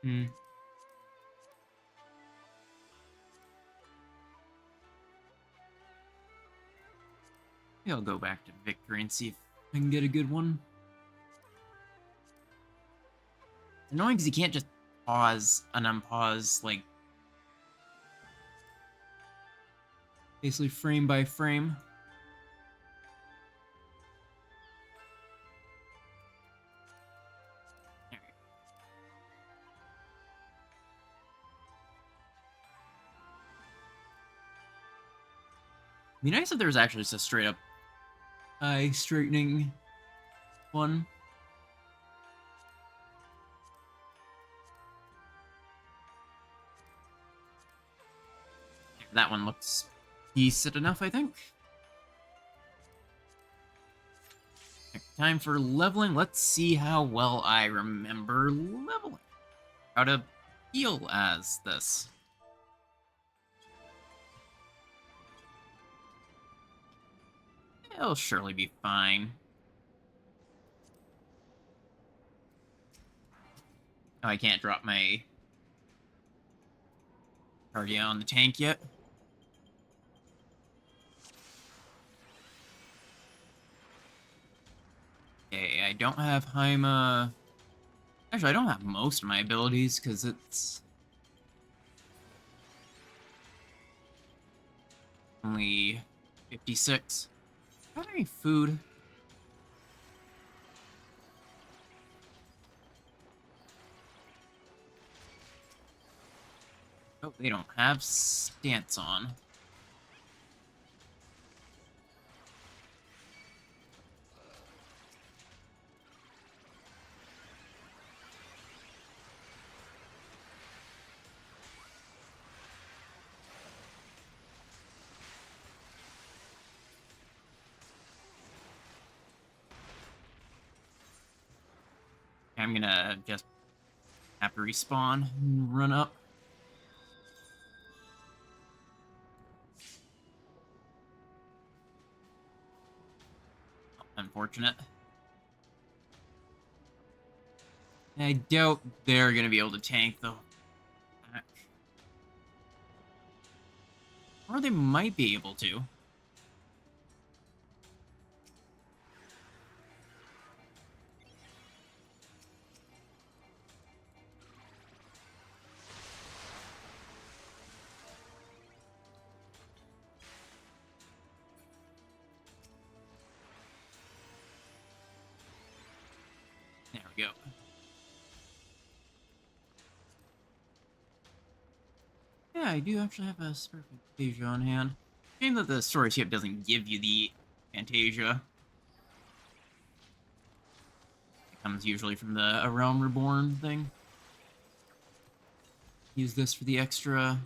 Hmm. Maybe I'll go back to Victory and see if I can get a good one. It's annoying because you can't just pause and unpause, like, basically frame by frame. It'd be nice if there was actually just a straight up eye straightening one. That one looks decent enough, I think. Time for leveling. Let's see how well I remember leveling. How to heal as this. It'll surely be fine. Oh, I can't drop my cardio on the tank yet. Okay, I don't have Haima. Actually, I don't have most of my abilities because it's only 56. Do I have any food? Oh, they don't have stance on. I'm gonna just have to respawn and run up. Unfortunate. I doubt they're gonna be able to tank though. Or they might be able to. There we go. Yeah, I do actually have a spare Fantasia on hand. Shame that the story ship doesn't give you the Fantasia. It comes usually from the A Realm Reborn thing. Use this for the extra.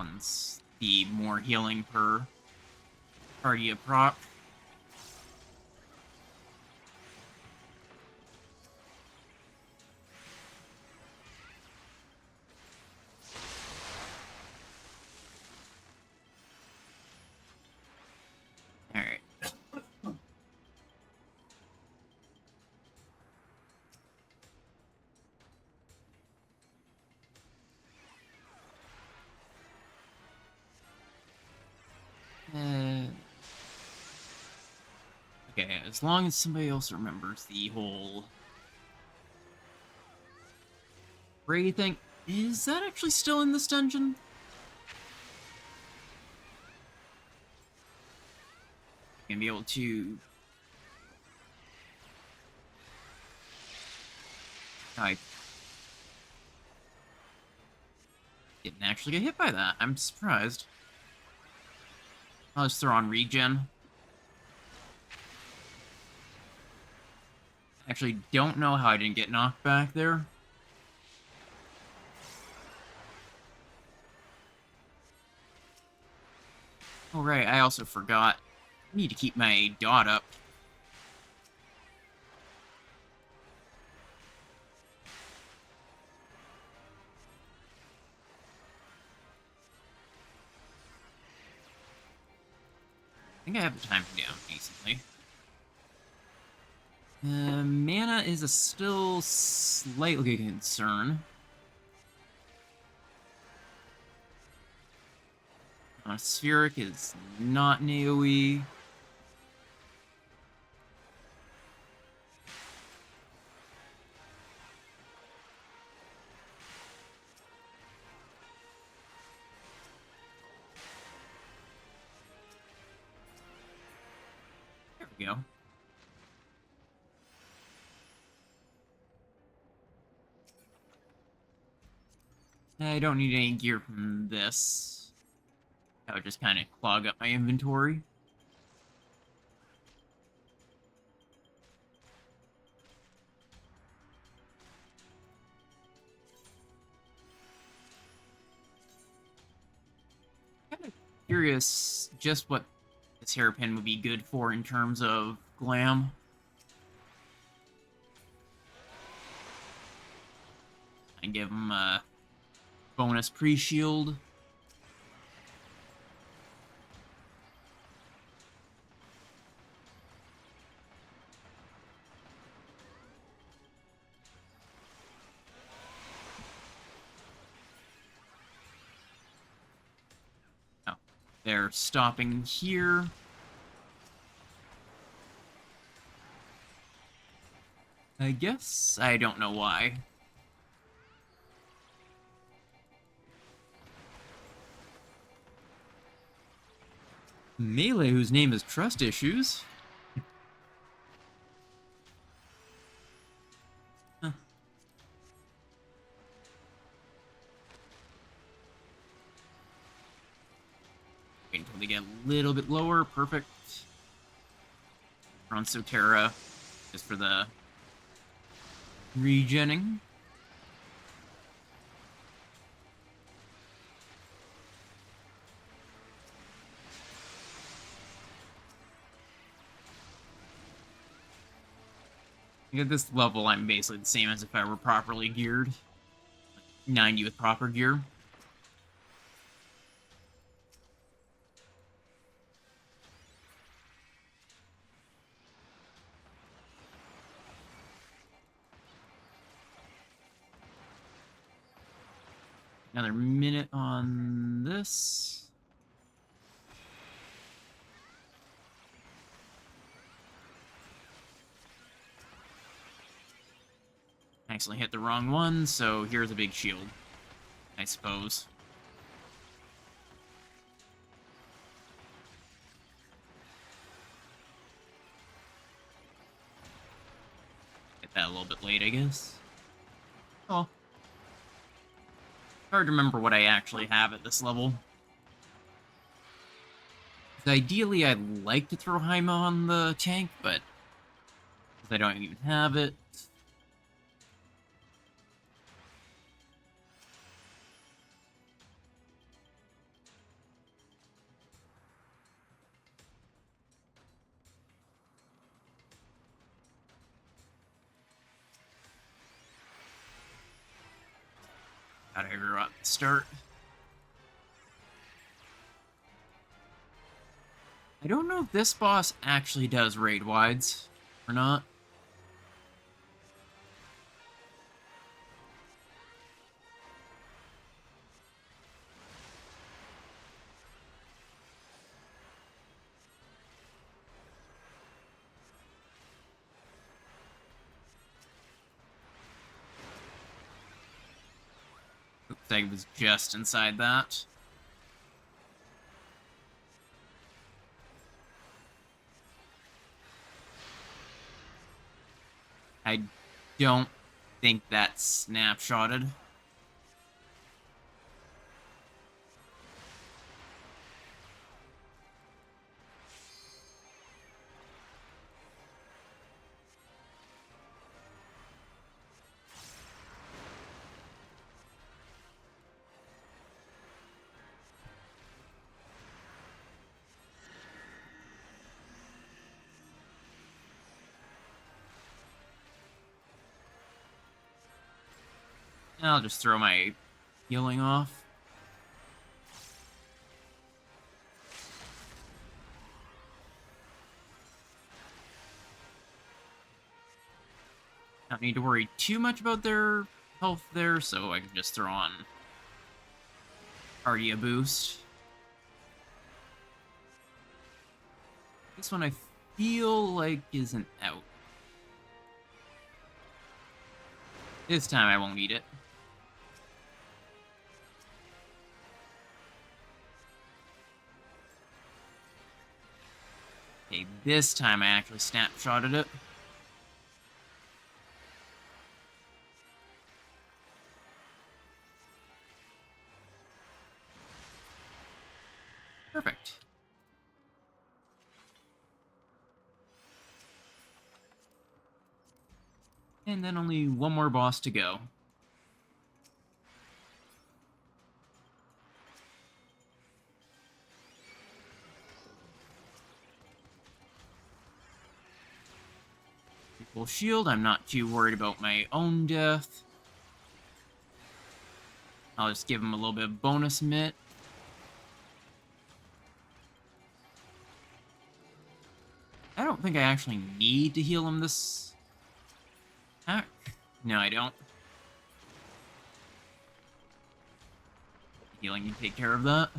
one's the more healing per party prop. Alright. Okay, as long as somebody else remembers the whole Ray thing. Is that actually still in this dungeon? Gonna be able to... I didn't actually get hit by that. I'm surprised. I'll just throw on regen. Actually, don't know how I didn't get knocked back there. Oh, right, I also forgot. I need to keep my dot up. I think I have the time down decently. Mana is a still slightly a concern. Spheric is not an AoE. There we go. I don't need any gear from this. That would just kind of clog up my inventory. Kind of curious just what this hairpin would be good for in terms of glam. I give him a bonus pre-shield. Oh, they're stopping here. I guess I don't know why. Melee, whose name is Trust Issues. Huh. Wait until they get a little bit lower. Perfect. We're on Sotera, just for the regenning. At this level, I'm basically the same as if I were properly geared. 90 with proper gear. Another minute on this. I accidentally hit the wrong one, so here's a big shield, I suppose. Hit that a little bit late, I guess. Oh. Hard to remember what I actually have at this level. Ideally, I'd like to throw Haima on the tank, but I don't even have it. fire up start. I don't know if this boss actually does raid wides or not. Oops, I was just inside that. I don't think that's snapshotted. I'll just throw my healing off. Don't need to worry too much about their health there, so I can just throw on Cardia boost. This one I feel like isn't out. This time I won't need it. Okay, this time I actually snapshotted it. Perfect. And then only one more boss to go. Full shield, I'm not too worried about my own death. I'll just give him a little bit of bonus mitt. I don't think I actually need to heal him this... No, I don't. Healing can take care of that.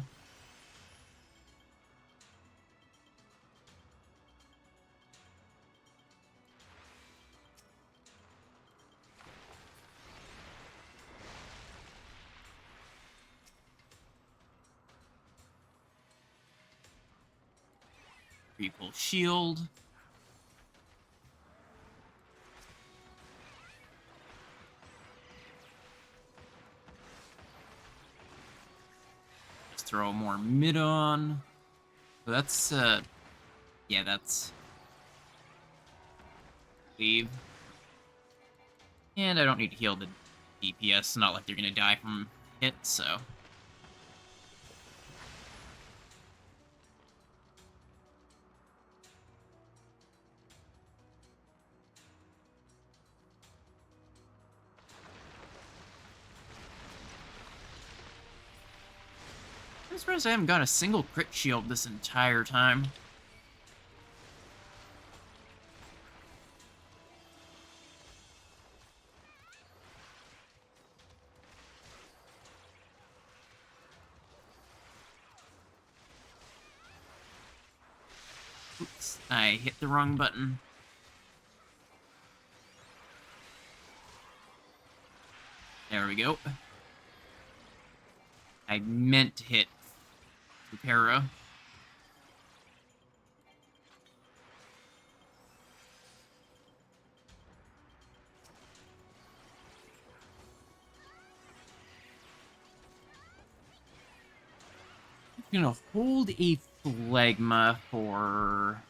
Full shield. Let's throw more mid on. So that's, yeah, that's... Leave. And I don't need to heal the DPS, not like they're gonna die from hit, so... I'm surprised I haven't got a single crit shield this entire time. Oops, I hit the wrong button. There we go. I meant to hit Supera. I'm gonna hold a Phlegma for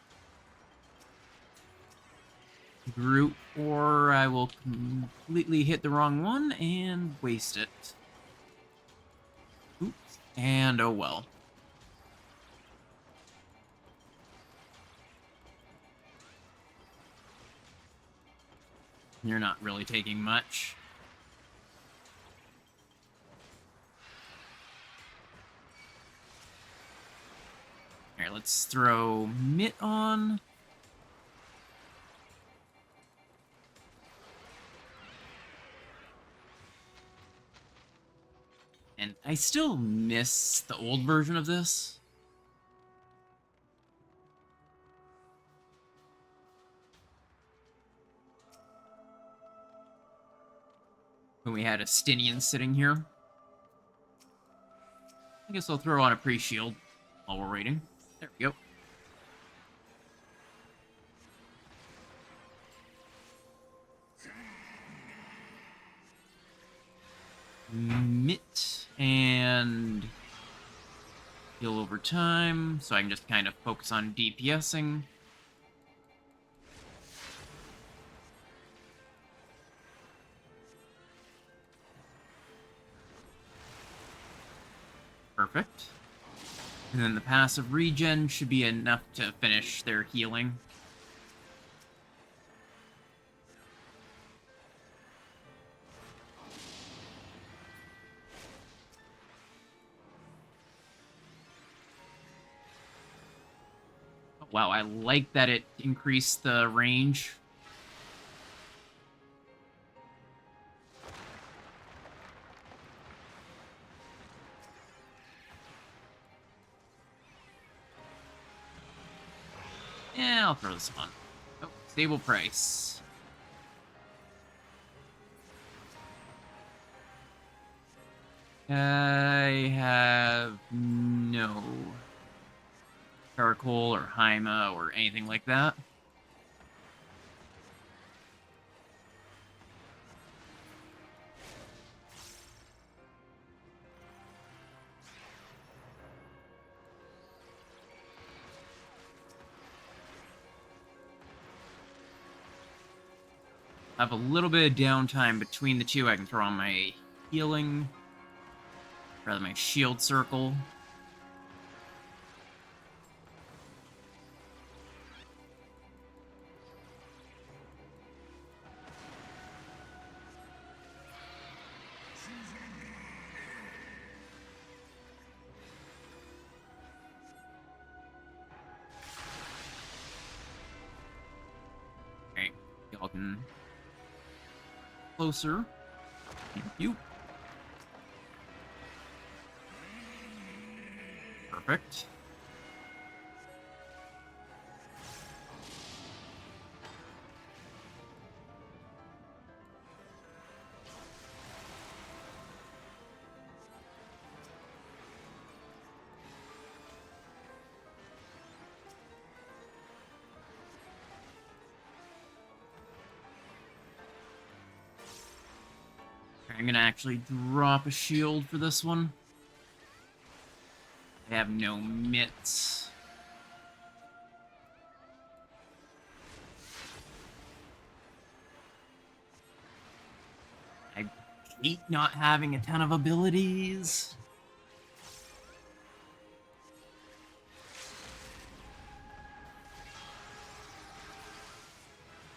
Groot, or I will completely hit the wrong one and waste it. Oops, and oh well. You're not really taking much. let's throw Mitt on. And I still miss the old version of this. When we had Estinian sitting here. I guess I'll throw on a pre-shield while we're waiting. There we go. Mitt and heal over time, so I can just kind of focus on DPSing. Perfect. And then the passive regen should be enough to finish their healing. Oh, wow, I like that it increased the range. Yeah, I'll throw this on. Oh, stable price. I have no charcoal or Haima or anything like that. I have a little bit of downtime between the two. I can throw on my healing, rather my shield circle. Alright, y'all can closer. Thank you. Perfect. I'm gonna actually drop a shield for this one. I have no mitts. I hate not having a ton of abilities.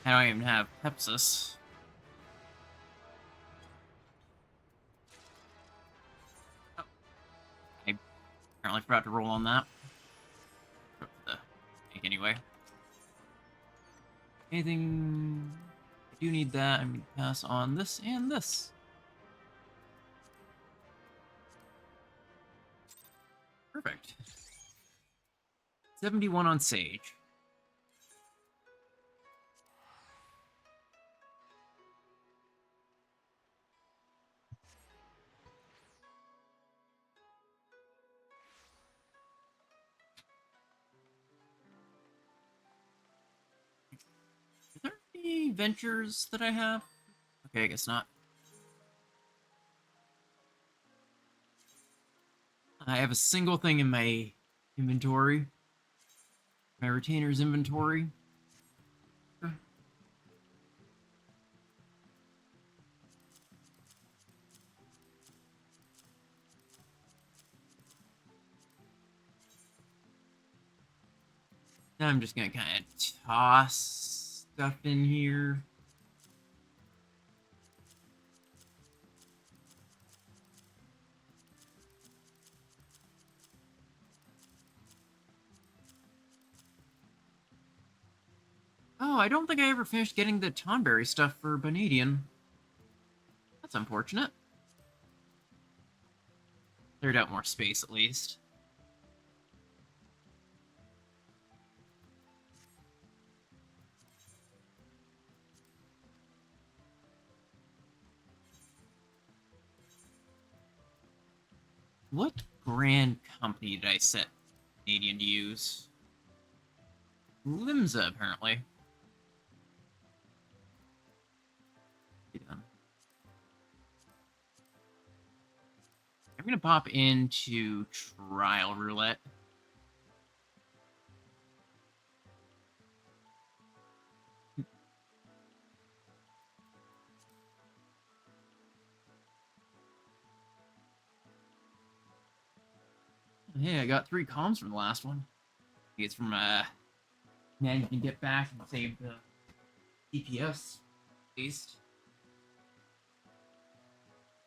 I don't even have Pepsis. Oh, I apparently forgot to roll on that. Anyway. Anything... I do need that. I'm going to pass on this and this. Perfect. 71 on Sage. Are there any ventures that I have? Okay, I guess not. I have a single thing in my inventory. My retainer's inventory. Sure. Now I'm just gonna kind of toss stuff in here. Oh, I don't think I ever finished getting the Tonberry stuff for Bonadian. That's unfortunate. Cleared out more space, at least. What grand company did I set Canadian to use? Limsa, apparently. Yeah. I'm gonna pop into Trial Roulette. Hey, I got 3 comms from the last one. It's from, man, you can get back and save the DPS, at least.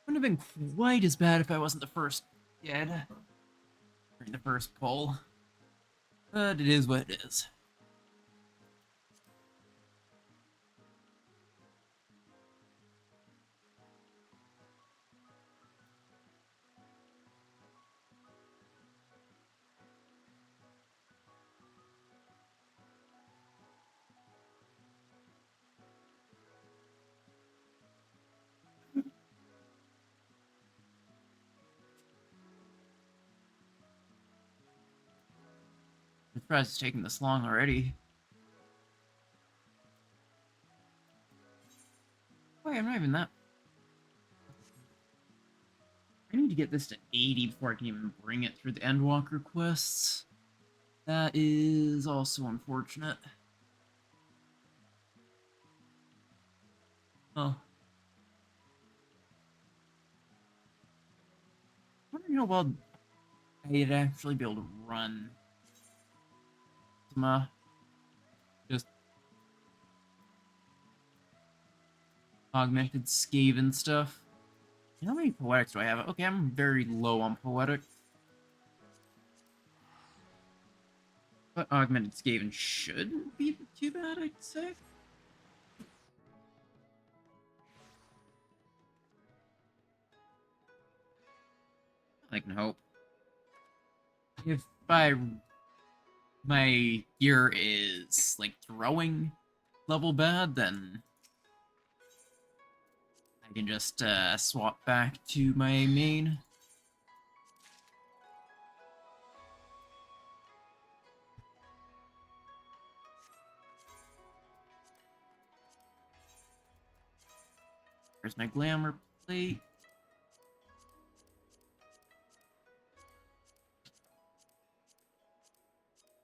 Wouldn't have been quite as bad if I wasn't the first dead during the first pull. But it is what it is. I'm surprised it's taking this long already. Wait, I'm not even that. I need to get this to 80 before I can even bring it through the Endwalker quests. That is also unfortunate. Oh. I wonder how well I'd actually be able to run some, just augmented Skaven stuff. How many poetics do I have? Okay, I'm very low on poetic. But augmented Skaven shouldn't be too bad, I'd say. I can hope. If my gear is like throwing level bad, then I can just swap back to my main. There's my glamour plate.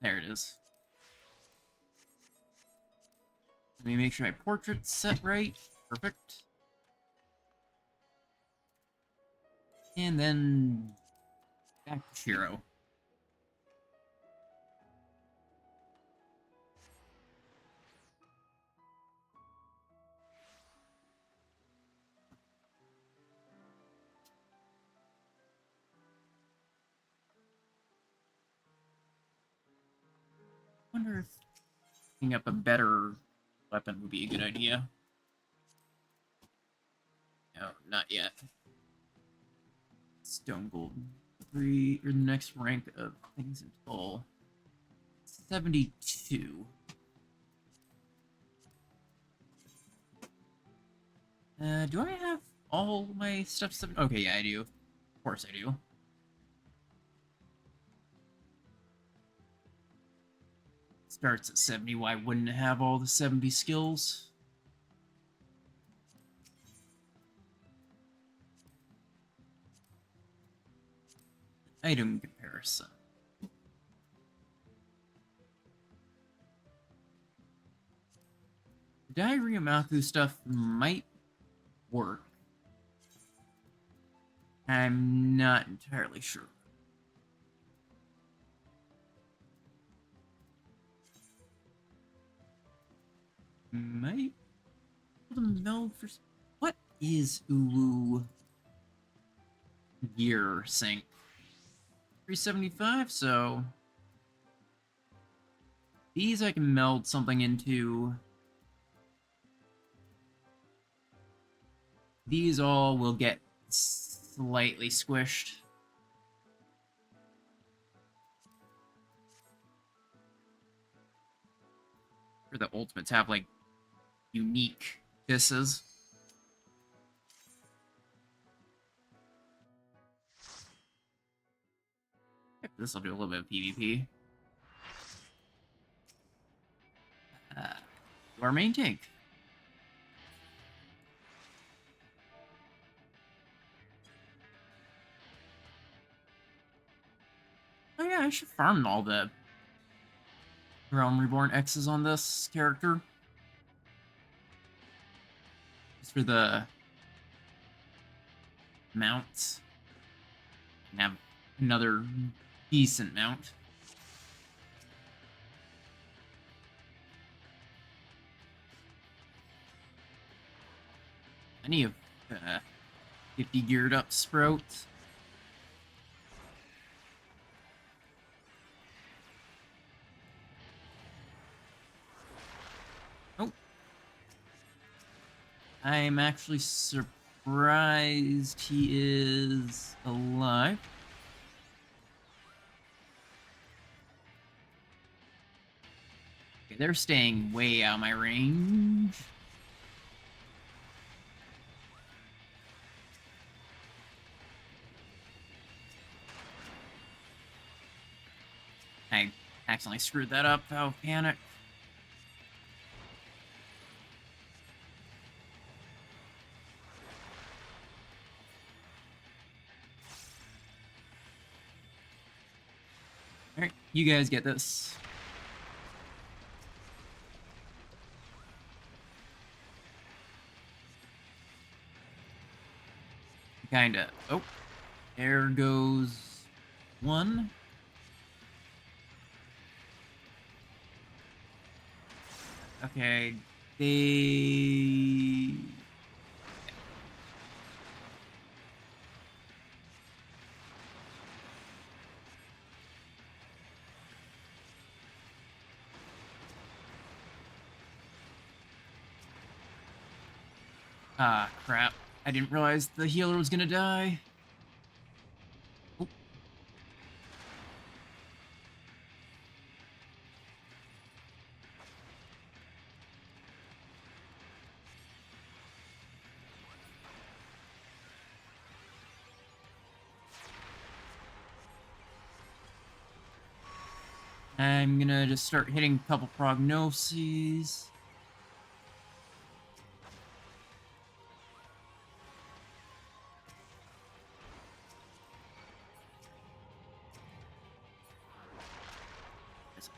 There it is. Let me make sure my portrait's set right. Perfect. And then back to Shiro. Wonder if picking up a better weapon would be a good idea. No, not yet. Stone Gold 3, or the next rank of things until 72. Do I have all my stuff? Okay, yeah, I do. Of course I do. Starts at 70. Why wouldn't it have all the 70 skills? Item comparison. The Diary of Malku stuff might work. I'm not entirely sure. Might the meld for what is Uwu gear sync? 375, so These I can meld something into. These all will get slightly squished. For the ultimates have, like, unique disses. This will do a little bit of PvP. Our main tank. Oh yeah, I should farm all the Realm Reborn X's on this character. Just for the mounts. And have another decent mount. Any of 50 geared up sprouts. Oh. I'm actually surprised he is alive. Okay, they're staying way out of my range. I accidentally screwed that up out of panic. Alright, you guys get this. Kinda. Oh. There goes one. Okay. They... Ah, crap. I didn't realize the healer was gonna die. Oh. I'm gonna just start hitting a couple prognoses.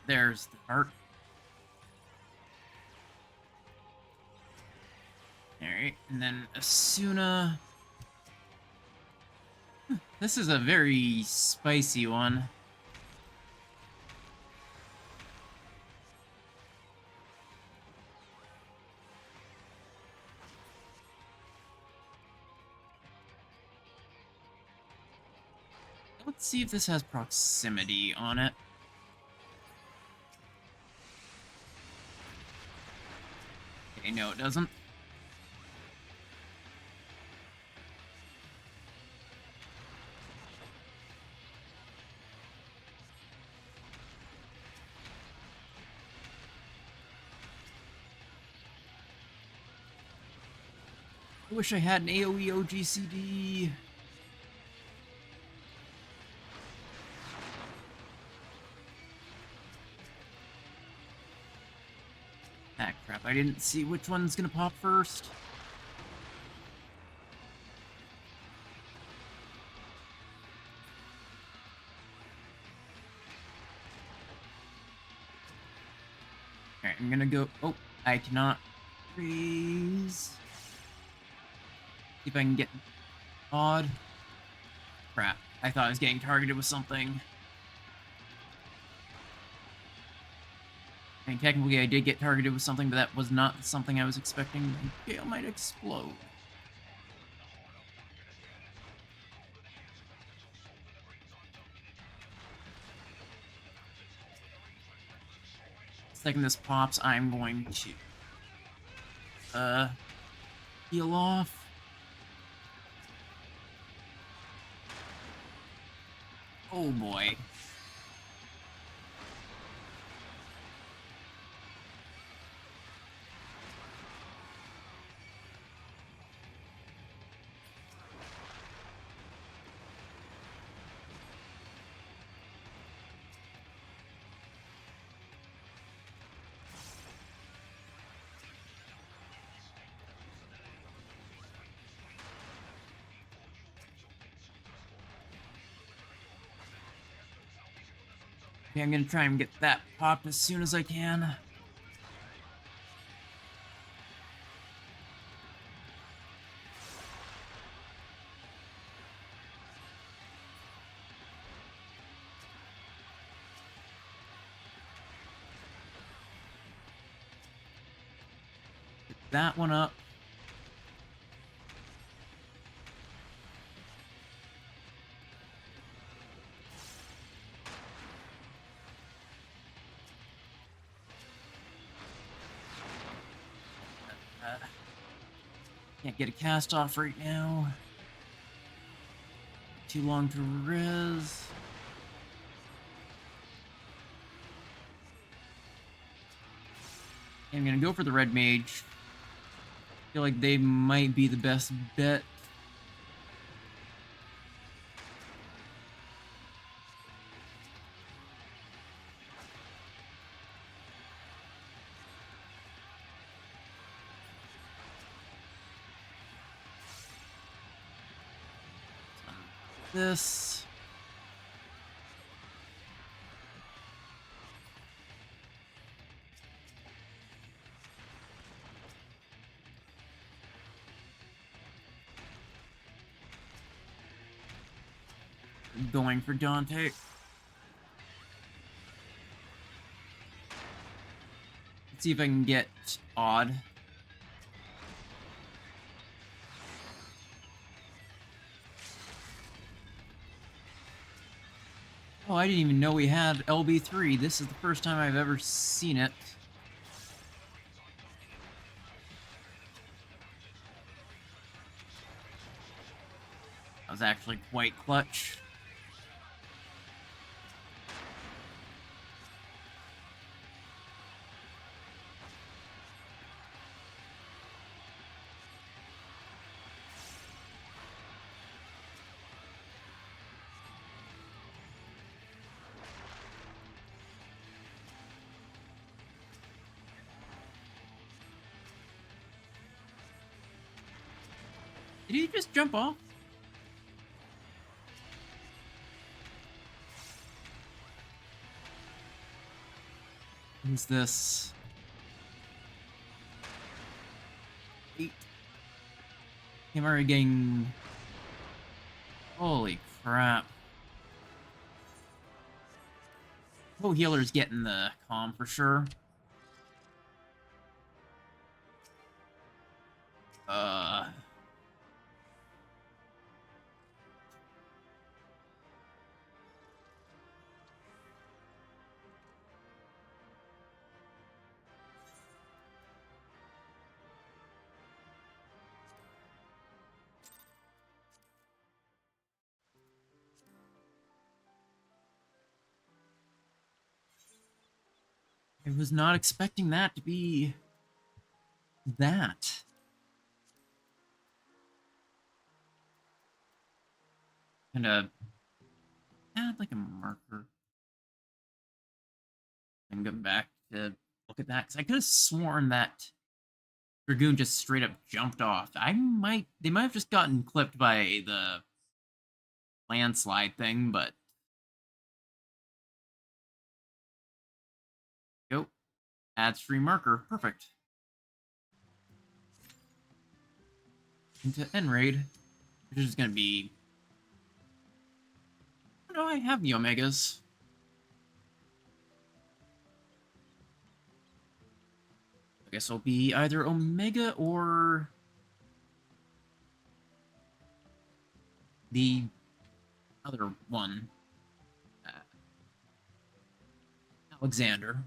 There's the heart. Alright, and then Asuna. This is a very spicy one. Let's see if this has proximity on it. Okay, no, it doesn't. I wish I had an AoE OGCD. Ah, crap. I didn't see which one's gonna pop first. Alright, I'm gonna go... Oh, I cannot freeze. See if I can get odd. Crap. I thought I was getting targeted with something. I mean, technically I did get targeted with something, but that was not something I was expecting. My gale might explode. Second this pops, I'm going to heal off. Oh boy. Okay, I'm gonna try and get that popped as soon as I can. Get that one up. Can't get a cast off right now. Too long to res. I'm gonna go for the red mage. Feel like they might be the best bet. This. Going for Dante. Let's see if I can get odd. Oh, I didn't even know we had LB3. This is the first time I've ever seen it. That was actually quite clutch. Did he just jump off? Who's this? 8. I'm already getting... Holy crap. Oh, healer's getting the calm for sure. I was not expecting that to be that. And add like a marker. And go back to look at that because I could have sworn that Dragoon just straight up jumped off. They might have just gotten clipped by the landslide thing, but go add stream marker, perfect. Into end raid, which is gonna be. Oh no, I have the Omegas. I guess it'll be either Omega or the other one, Alexander.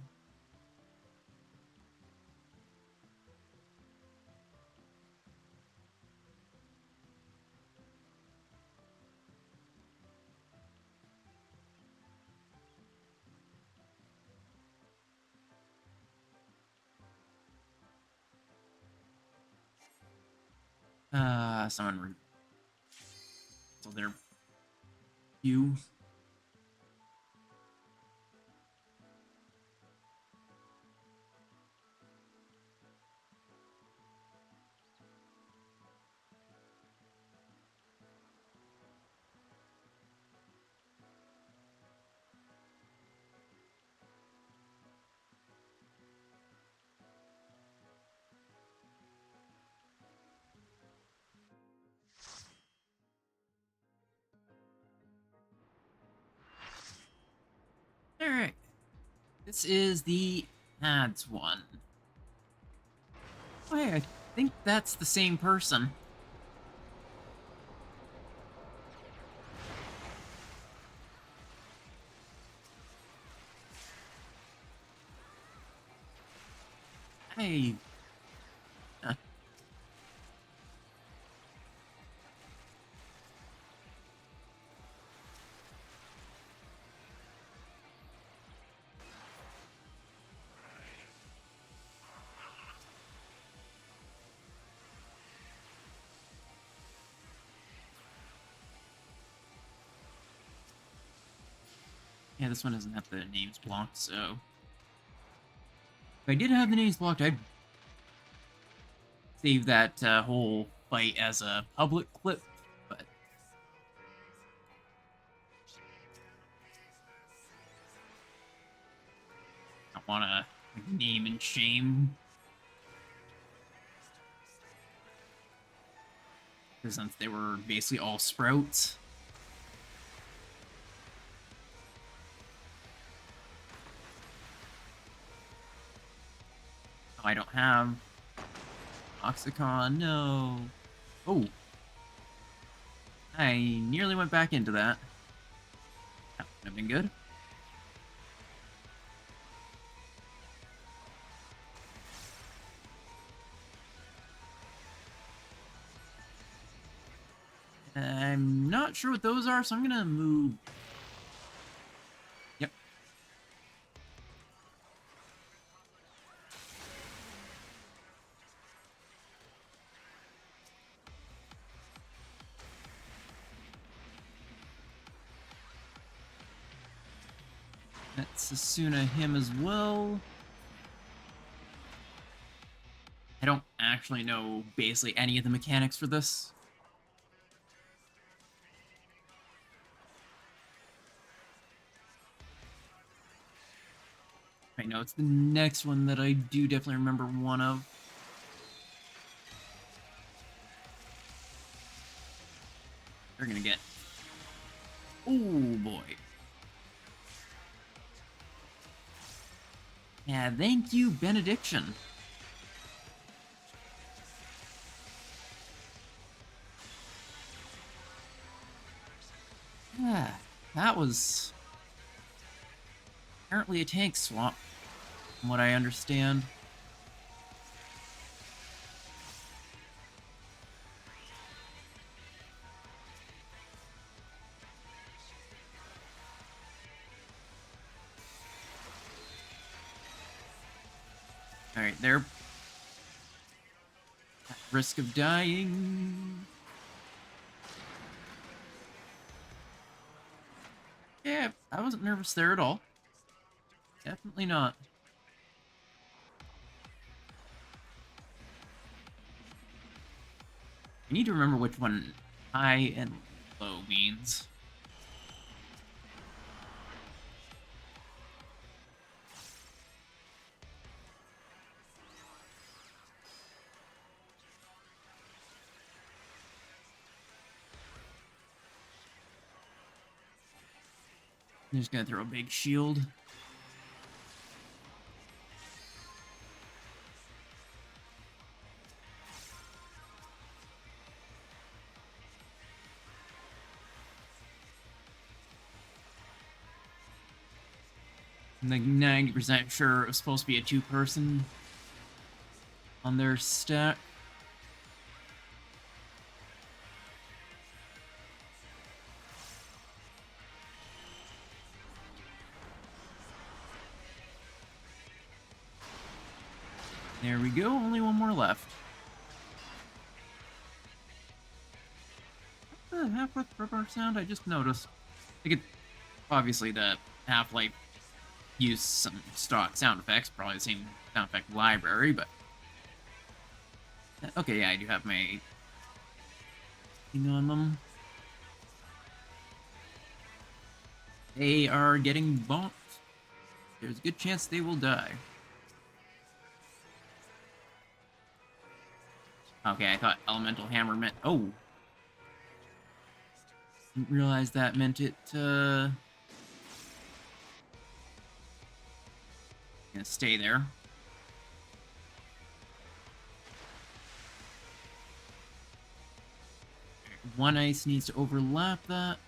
Someone so their view. Alright. This is the ads one. Oh, hey, I think that's the same person. Hey. Uh, yeah, this one doesn't have the names blocked, so... If I did have the names blocked, I'd save that whole fight as a public clip, but... I don't want to name and shame. Since they were basically all sprouts. Oh, I don't have Oxycon, no. Oh. I nearly went back into that. That would have been good. I'm not sure what those are, so I'm gonna move. Yep. That's Asuna him as well. I don't actually know basically any of the mechanics for this. I know it's the next one that I do definitely remember one of. They're gonna get... Oh boy. Yeah, thank you, Benediction. Yeah, that was apparently a tank swap, from what I understand. Alright, they're at risk of dying. Yeah, I wasn't nervous there at all. Definitely not. I need to remember which one high and low means. I'm just gonna throw a big shield. I'm like 90% sure it was supposed to be a two-person on their stack. There we go, only one more left. the Half-Life crowbar sound? I just noticed. Like, obviously the Half-Life used some stock sound effects, probably the same sound effect library, but... Okay, yeah, I do have my thing on them. They are getting bonked. There's a good chance they will die. Okay, I thought Elemental Hammer meant... Oh! Didn't realize that meant it, gonna stay there. One ice needs to overlap that.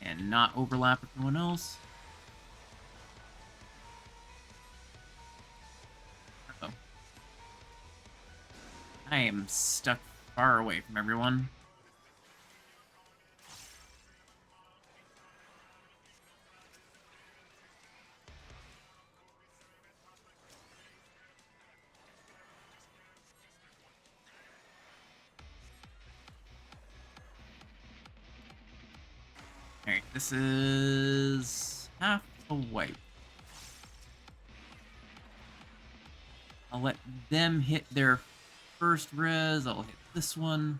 And not overlap with anyone else. Uh-oh. I am stuck far away from everyone. Alright, this is half a wipe. I'll let them hit their first res. I'll hit this one.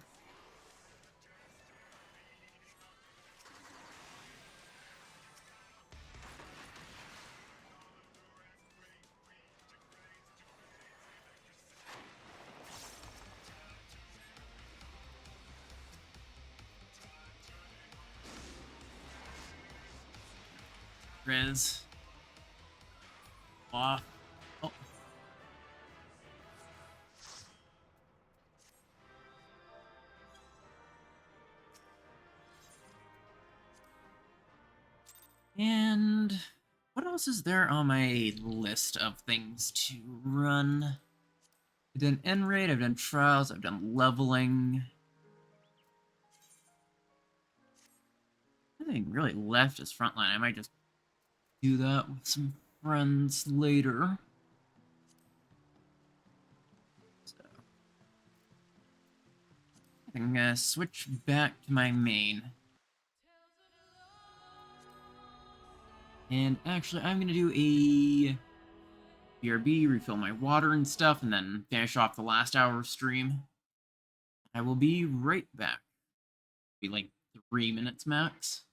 Res. Off. Oh. And what else is there on my list of things to run? I've done end raid, I've done trials, I've done leveling. Nothing really left is frontline. I might just do that with some friends later. So I think I'm gonna switch back to my main. And actually, I'm gonna do a BRB, refill my water and stuff, and then finish off the last hour of stream. I will be right back. Be like 3 minutes max.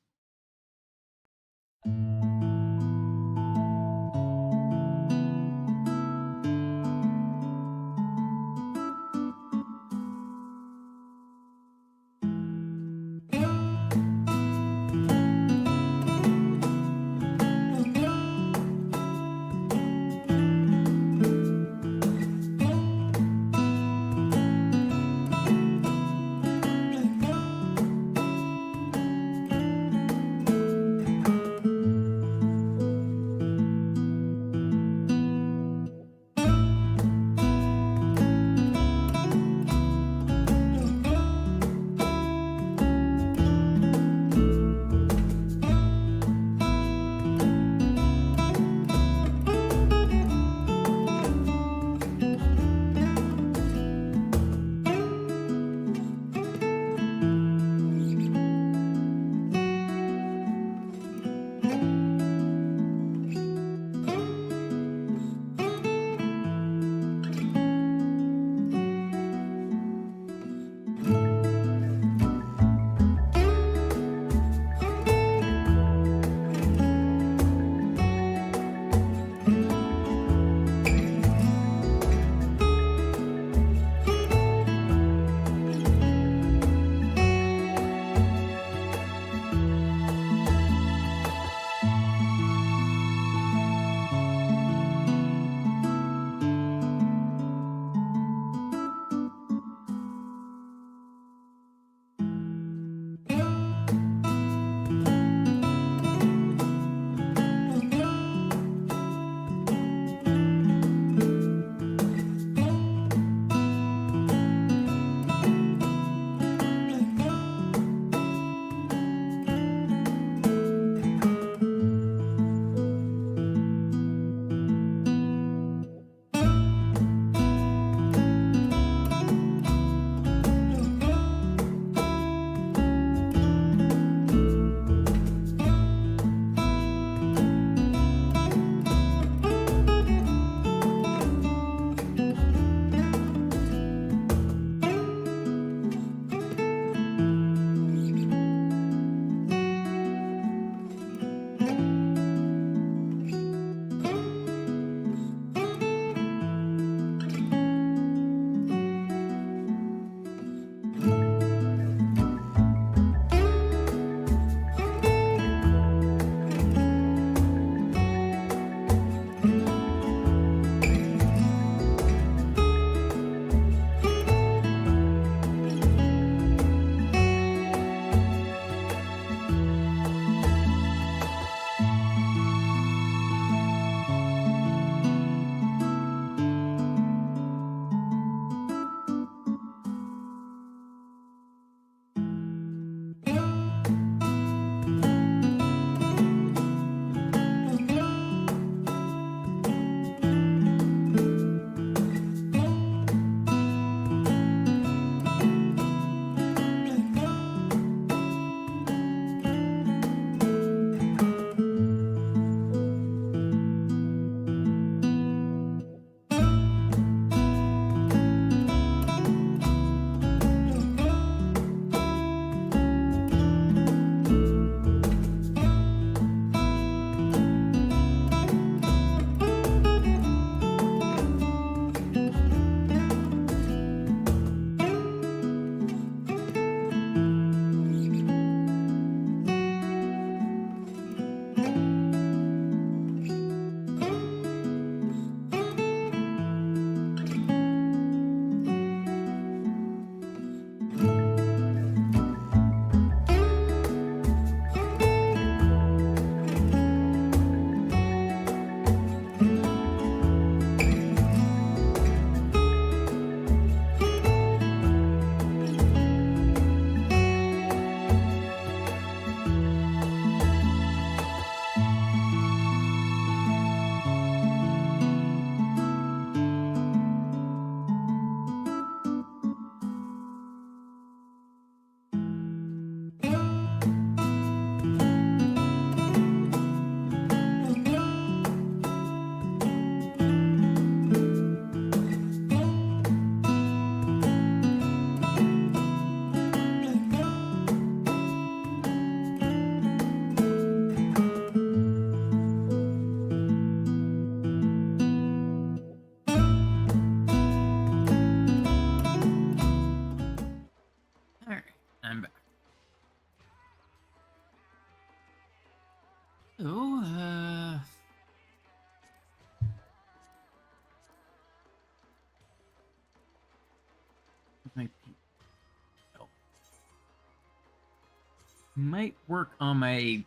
Might work on my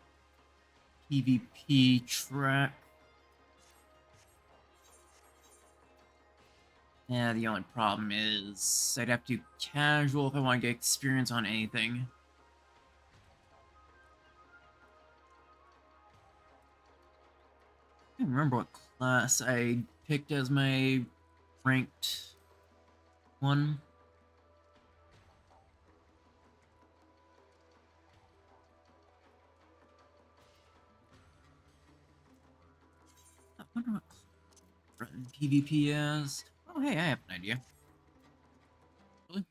PvP track. Yeah, the only problem is I'd have to do casual if I want to get experience on anything. I don't remember what class I picked as my ranked one. I wonder what run PvP as. Oh, hey, I have an idea. Really?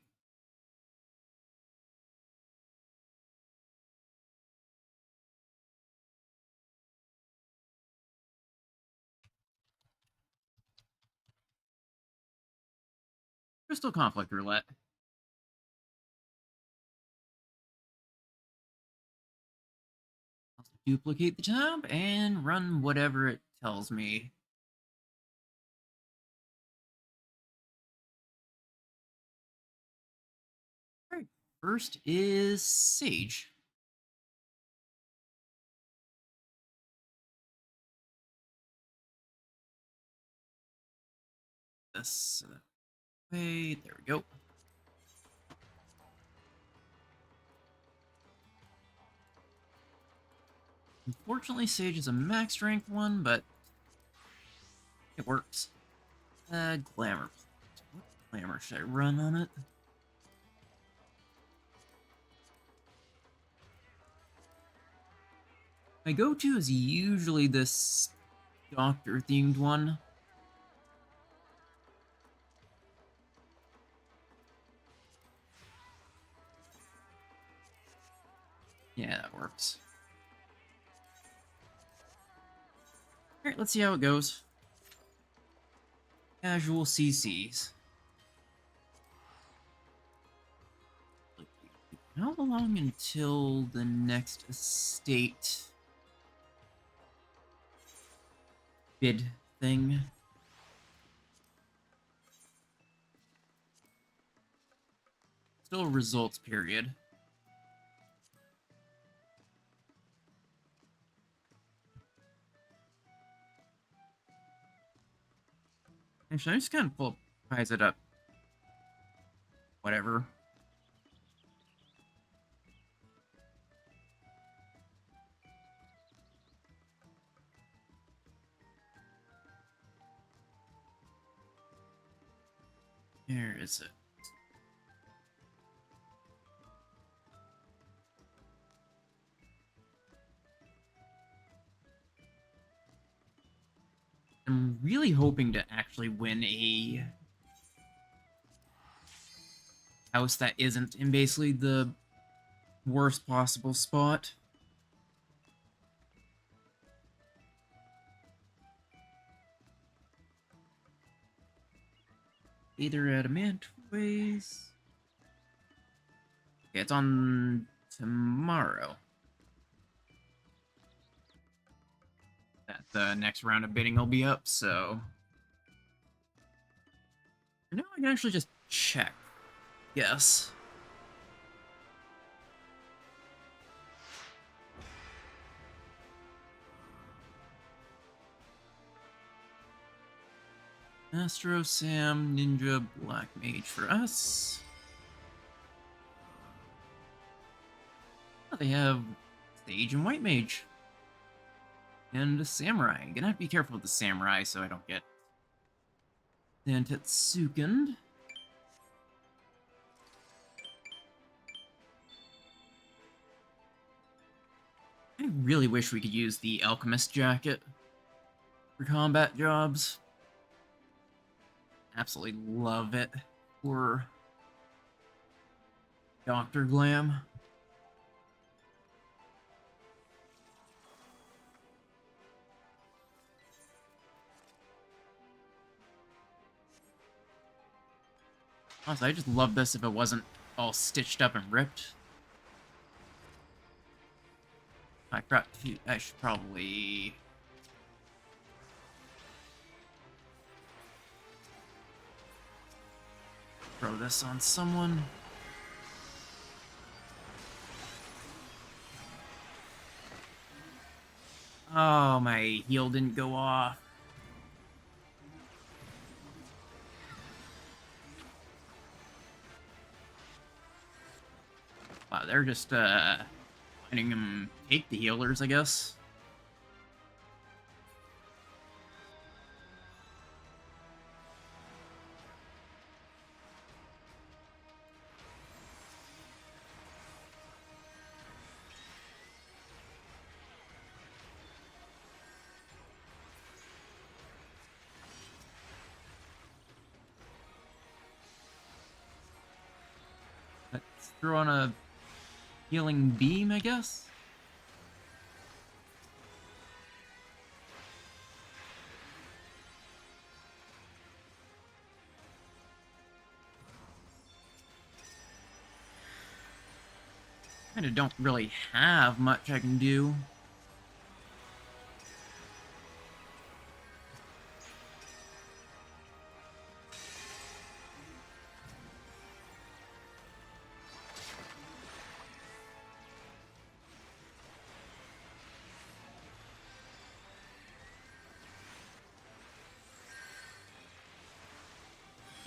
Crystal Conflict Roulette. I'll duplicate the tab and run whatever it tells me. Alright, first is Sage. This way, there we go. Unfortunately, Sage is a max strength one, but it works. Glamour. What glamour should I run on it? My go-to is usually this doctor-themed one. Yeah, that works. Alright, let's see how it goes. Casual CCs. How long until the next estate bid thing? Still results period. Actually, I just kind of pull price it up. Whatever. Where is it? I'm really hoping to actually win a house that isn't in basically the worst possible spot. Either adamant ways. Okay, it's on tomorrow. That the next round of bidding will be up, so. No, I can actually just check. Yes. Astro, Sam, Ninja, Black Mage for us. Oh, they have Sage and White Mage. And a Samurai. I'm gonna have to be careful with the Samurai so I don't get Tetsuken. I really wish we could use the Alchemist jacket for combat jobs. Absolutely love it for Dr. Glam. Honestly, I just love this if it wasn't all stitched up and ripped. I should probably throw this on someone. Oh, my heal didn't go off. Wow, they're just letting him take the healers, I guess. Let's throw on a healing beam, I guess. Kinda don't really have much I can do.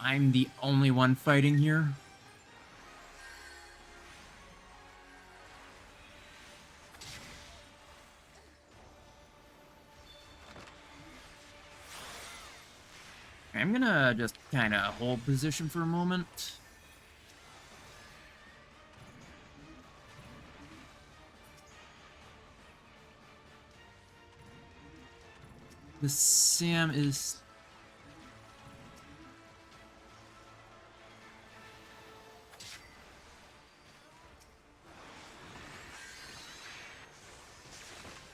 I'm the only one fighting here. I'm gonna just kind of hold position for a moment. The Sam is...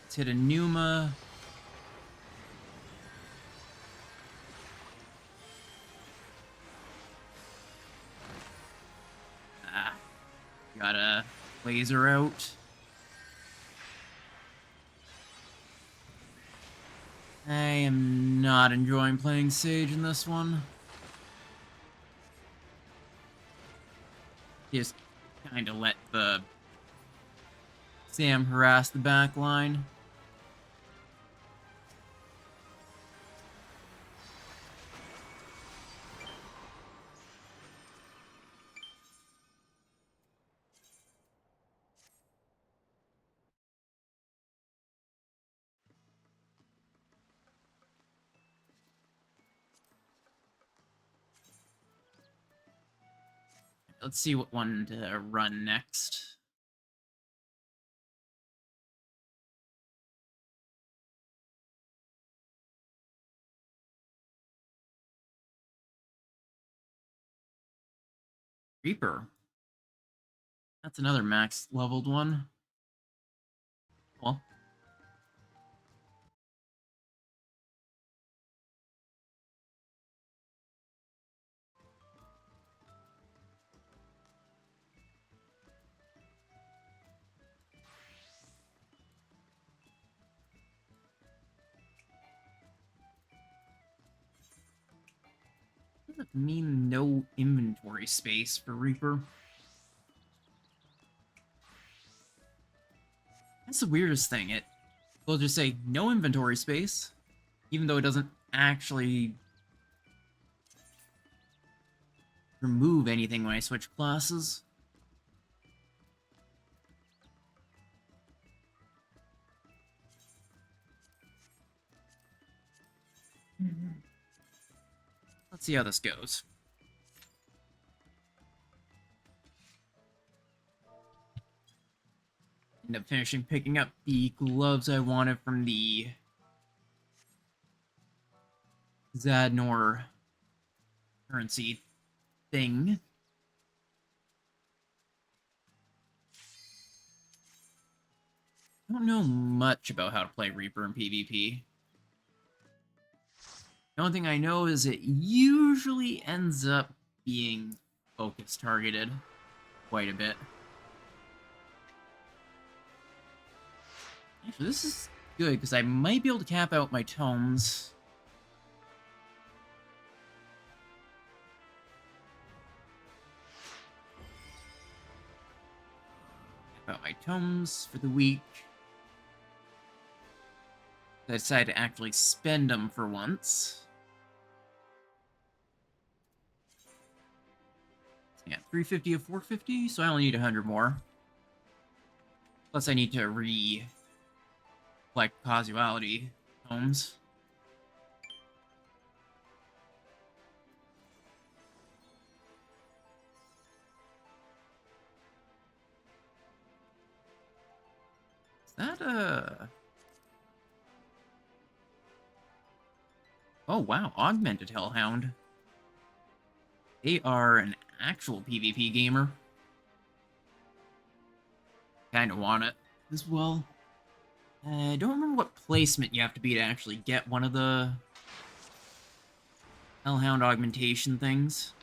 Let's hit a Numa. Ah, got a laser out. I am not enjoying playing Sage in this one. Just kind of let the Sam harass the back line. Let's see what one to run next. Reaper. That's another max leveled one. Well, what does it mean no inventory space for Reaper? That's the weirdest thing. It will just say no inventory space, even though it doesn't actually remove anything when I switch classes. Let's see how this goes. End up finishing picking up the gloves I wanted from the Zadnor currency thing. I don't know much about how to play Reaper in PvP. The only thing I know is it usually ends up being focus targeted quite a bit. Actually, this is good because I might be able to cap out my tomes. Cap out my tomes for the week. I decided to actually spend them for once. Yeah, 350 of 450, so I only need 100 more. Plus I need to collect causality tomes. Is that a... Oh wow, Augmented Hellhound. They are an actual PvP gamer. Kinda want it as well. I don't remember what placement you have to be to actually get one of the Hellhound augmentation things.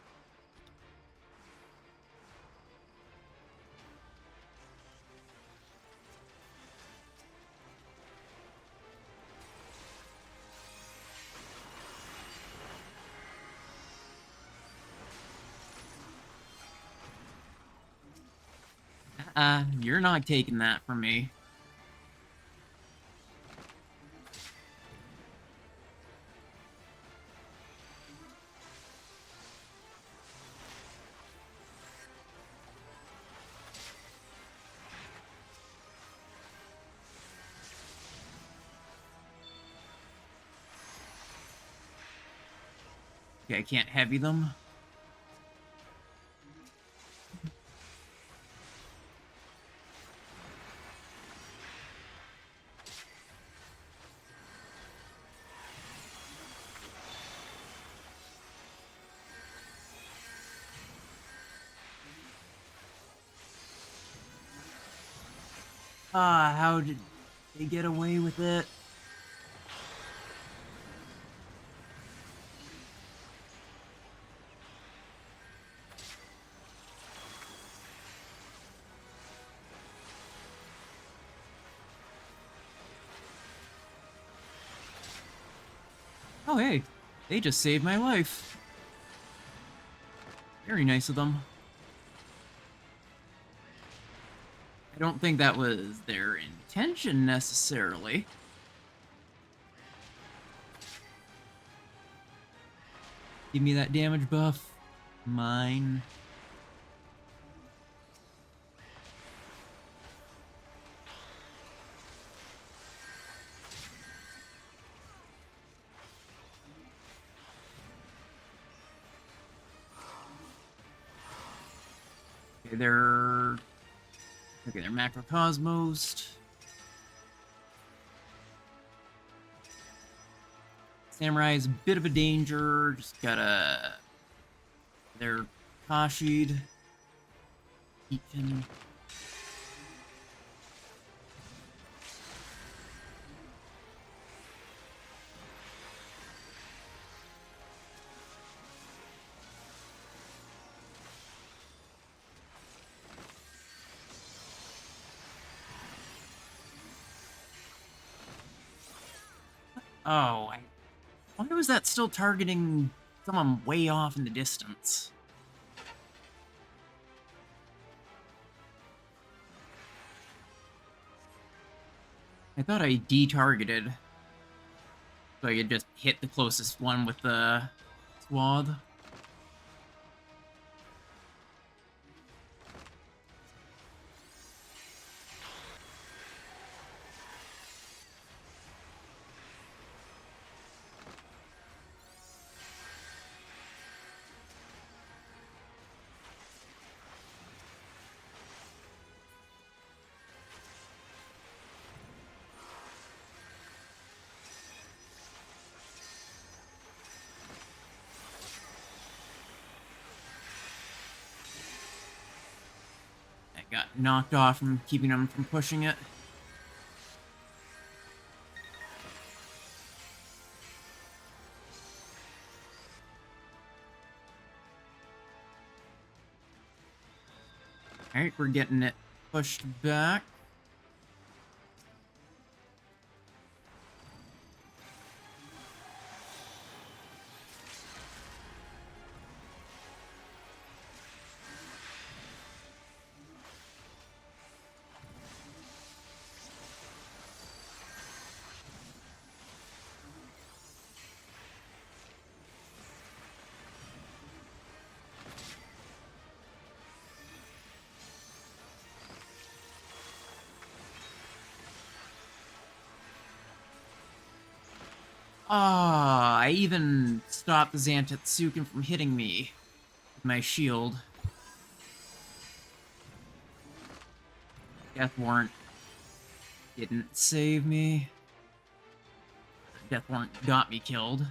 You're not taking that from me. Okay, I can't heavy them. How did they get away with it? Oh hey, they just saved my life. Very nice of them. I don't think that was their intention necessarily. Give me that damage buff. Mine. Okay, they're Macrocosmos. Samurai is a bit of a danger. Just gotta... They're Kashi'd. Eachen. Oh, why was that still targeting someone way off in the distance? I thought I detargeted, so I could just hit the closest one with the swath. I got knocked off from keeping them from pushing it. Alright, we're getting it pushed back. Ah, I even stopped the Zantetsuken from hitting me with my shield. Death Warrant didn't save me. Death Warrant got me killed.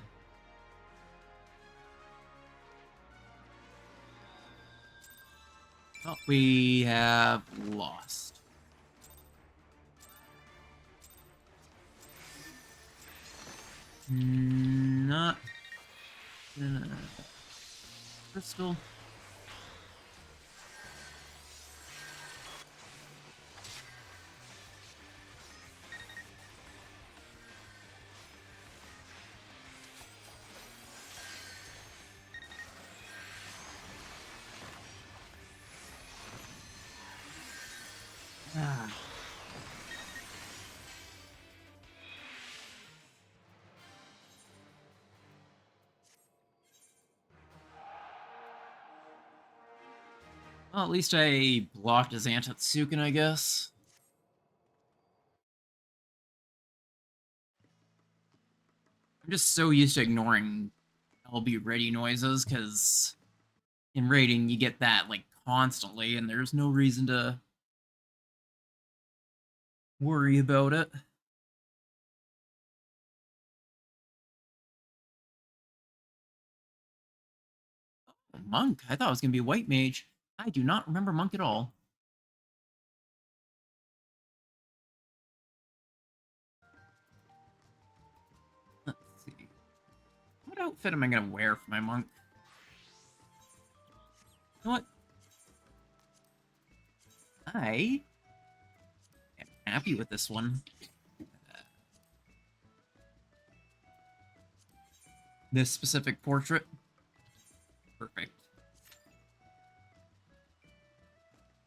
Oh, we have lost. Not crystal. Ah. Well, at least I blocked his Zantetsuken, I guess. I'm just so used to ignoring LB ready noises, because in raiding you get that, like, constantly, and there's no reason to worry about it. Oh, Monk? I thought it was going to be White Mage. I do not remember Monk at all. Let's see. What outfit am I going to wear for my Monk? You know what? I am happy with this one. This specific portrait. Perfect.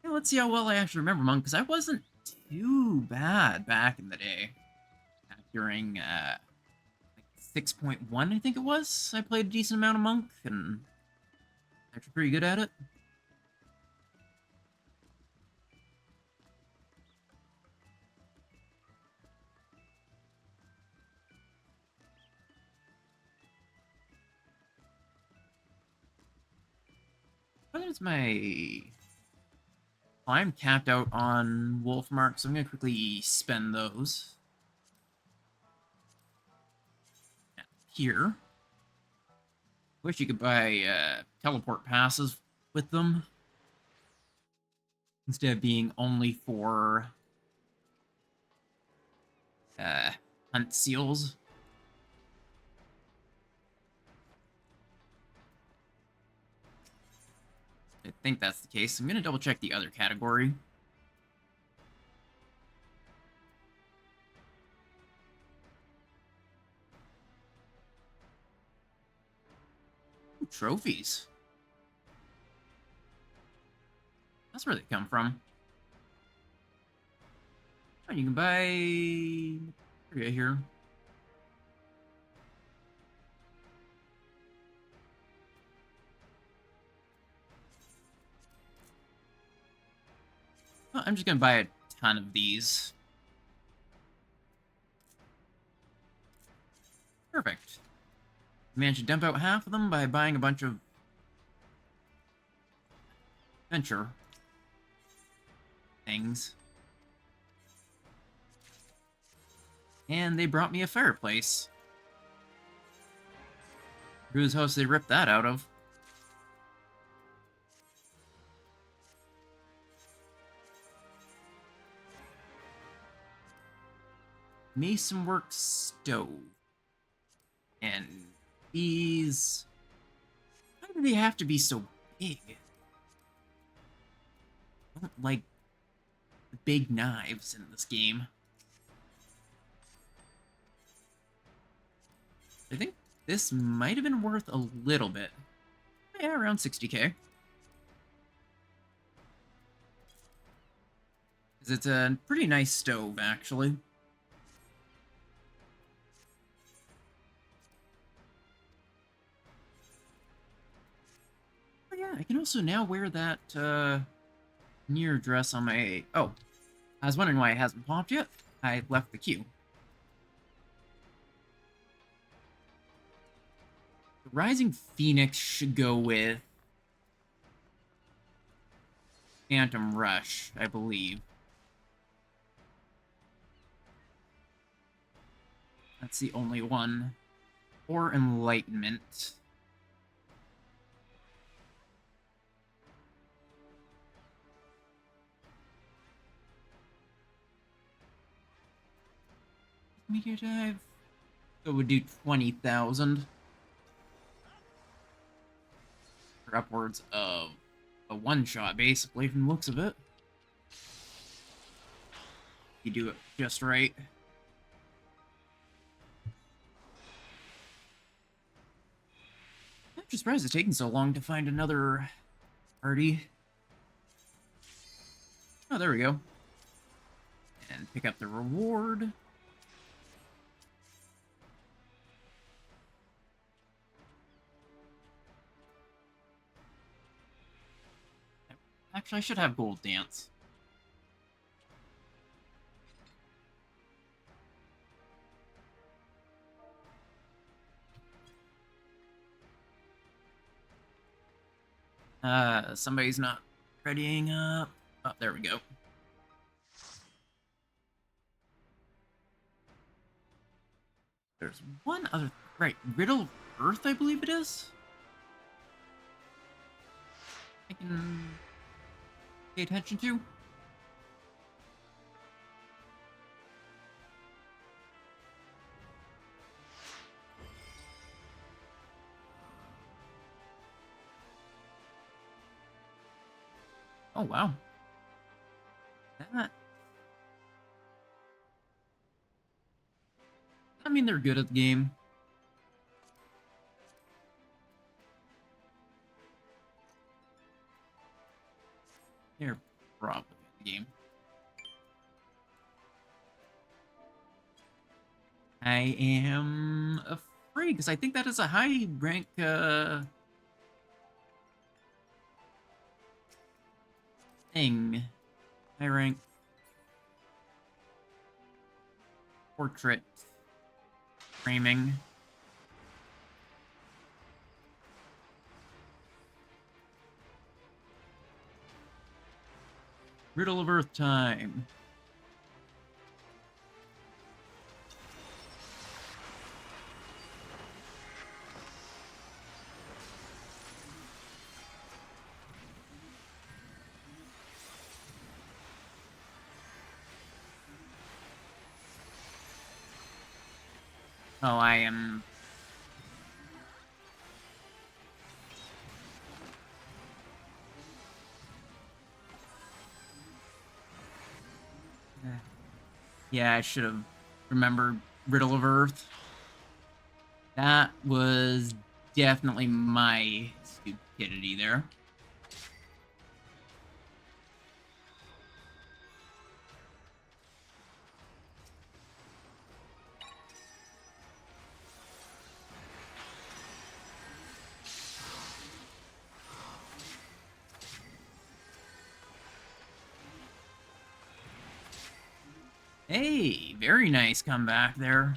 Yeah, let's see how well I actually remember Monk, because I wasn't too bad back in the day. During like 6.1, I think it was. I played a decent amount of Monk, and actually pretty good at it. What is my... Well, I'm capped out on Wolf Mark, so I'm going to quickly spend those. Here. Wish you could buy teleport passes with them, instead of being only for hunt seals. I think that's the case. I'm going to double check the other category. Ooh, trophies. That's where they come from. Oh, you can buy here. Oh, I'm just going to buy a ton of these. Perfect. Managed to dump out half of them by buying a bunch of venture things. And they brought me a fireplace. Whose house they ripped that out of? Mason work stove. And these... Why do they have to be so big? I don't like the big knives in this game. I think this might have been worth a little bit. Yeah, around 60k. Because it's a pretty nice stove, actually. Oh yeah, I can also now wear that near dress on my... Oh, I was wondering why it hasn't popped yet. I left the queue. Rising Phoenix should go with Phantom Rush, I believe. That's the only one. Or Enlightenment. Meteor Dive. So we'd do 20,000. For upwards of a one-shot, basically, from the looks of it. You do it just right. I'm just surprised it's taking so long to find another party. Oh, there we go. And pick up the reward. Actually, I should have Gold Dance. Somebody's not readying up. Oh, there we go. There's one other... Right, Riddle of Earth, I believe it is? I can pay attention to. Oh, wow. That... I mean, they're good at the game. They're probably in the game. I am afraid, because I think that is a high rank, thing. High rank portrait framing. Riddle of Earth time. Oh, I am... Yeah, I should have remembered Riddle of Earth. That was definitely my stupidity there. Hey, very nice comeback there.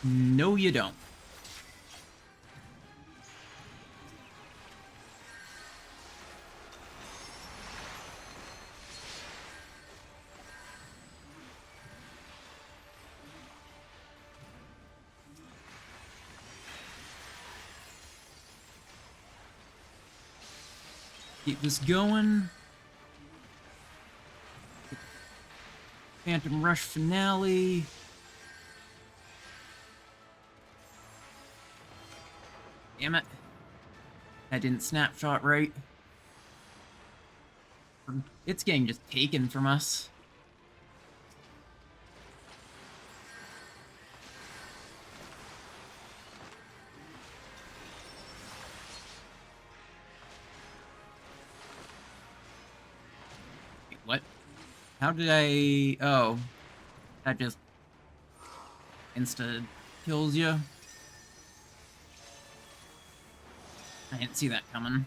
No, you don't. Keep this going. Phantom Rush finale. Damn it. I didn't snapshot right. It's getting just taken from us. How did I... Oh, that just insta kills you. I didn't see that coming.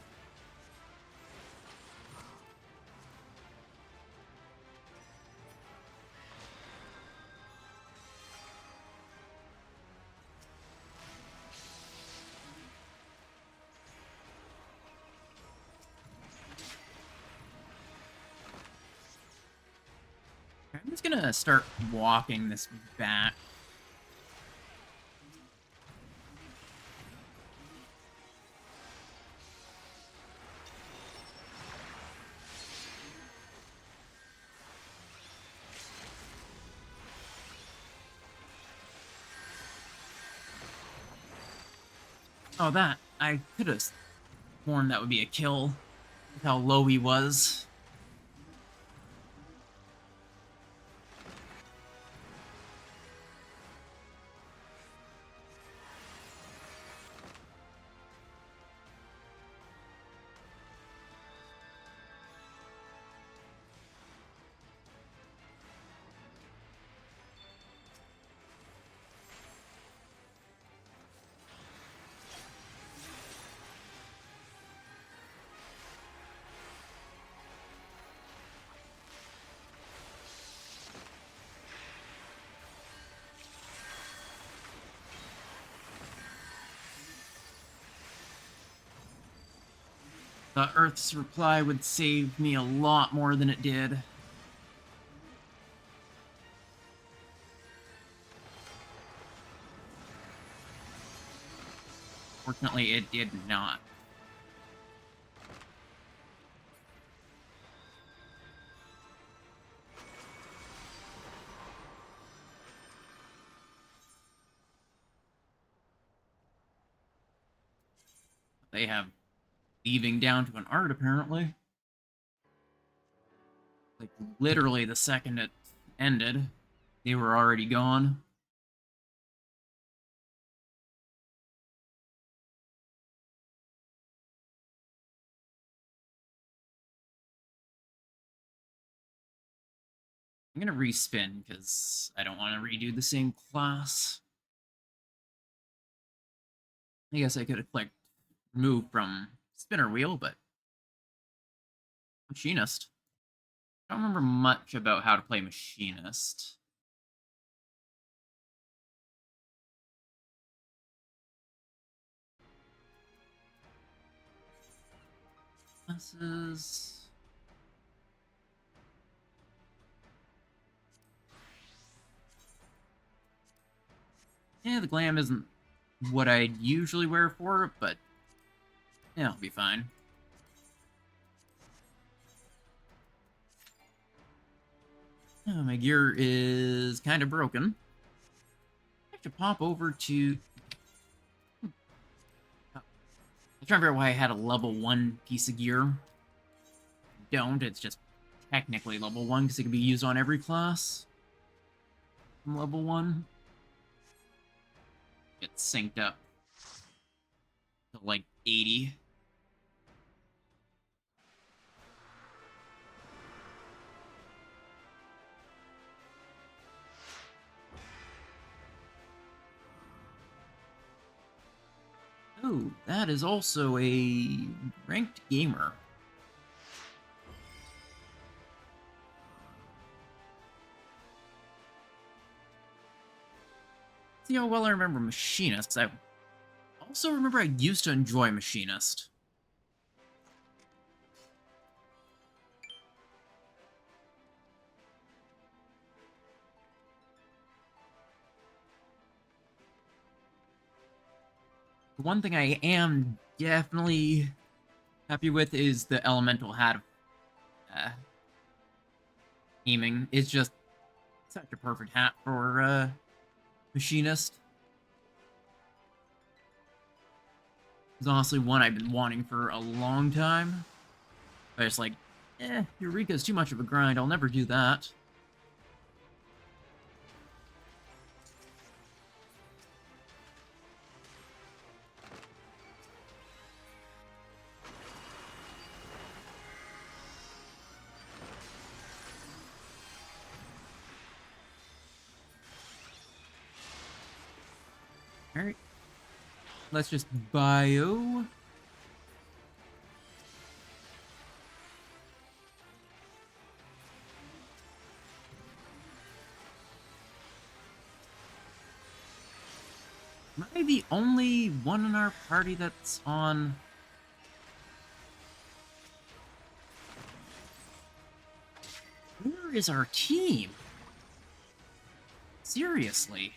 I'm just gonna start walking this back. Oh, that. I could have sworn that would be a kill with how low he was. The Earth's reply would save me a lot more than it did. Fortunately, it did not. They have leaving down to an art, apparently. Like, literally the second it ended, they were already gone. I'm gonna respin, because I don't want to redo the same class. I guess I could have clicked move from spinner wheel, but machinist. I don't remember much about how to play machinist. Classes. Yeah, the glam isn't what I'd usually wear for it, but yeah, I'll be fine. Oh, my gear is kind of broken. I have to pop over to... I'm trying to figure out why I had a level 1 piece of gear. Don't, it's just technically level 1 because it can be used on every class. From level 1. It's synced up to like 80. Oh, that is also a ranked gamer. See how well I remember Machinist. I also remember I used to enjoy Machinist. The one thing I am definitely happy with is the elemental hat uh, aiming. It's just such a perfect hat for Machinist. It's honestly one I've been wanting for a long time. But it's like, Eureka's too much of a grind. I'll never do that. Alright. Let's just bio. Am I the only one in our party that's on... Where is our team? Seriously.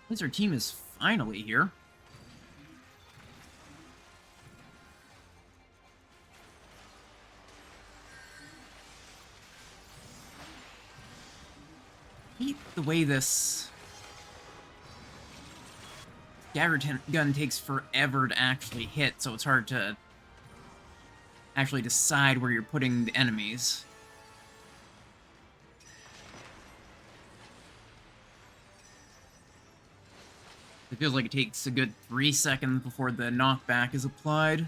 At least our team is finally here. I hate the way this dagger gun takes forever to actually hit, so it's hard to actually decide where you're putting the enemies. It feels like it takes a good 3 seconds before the knockback is applied.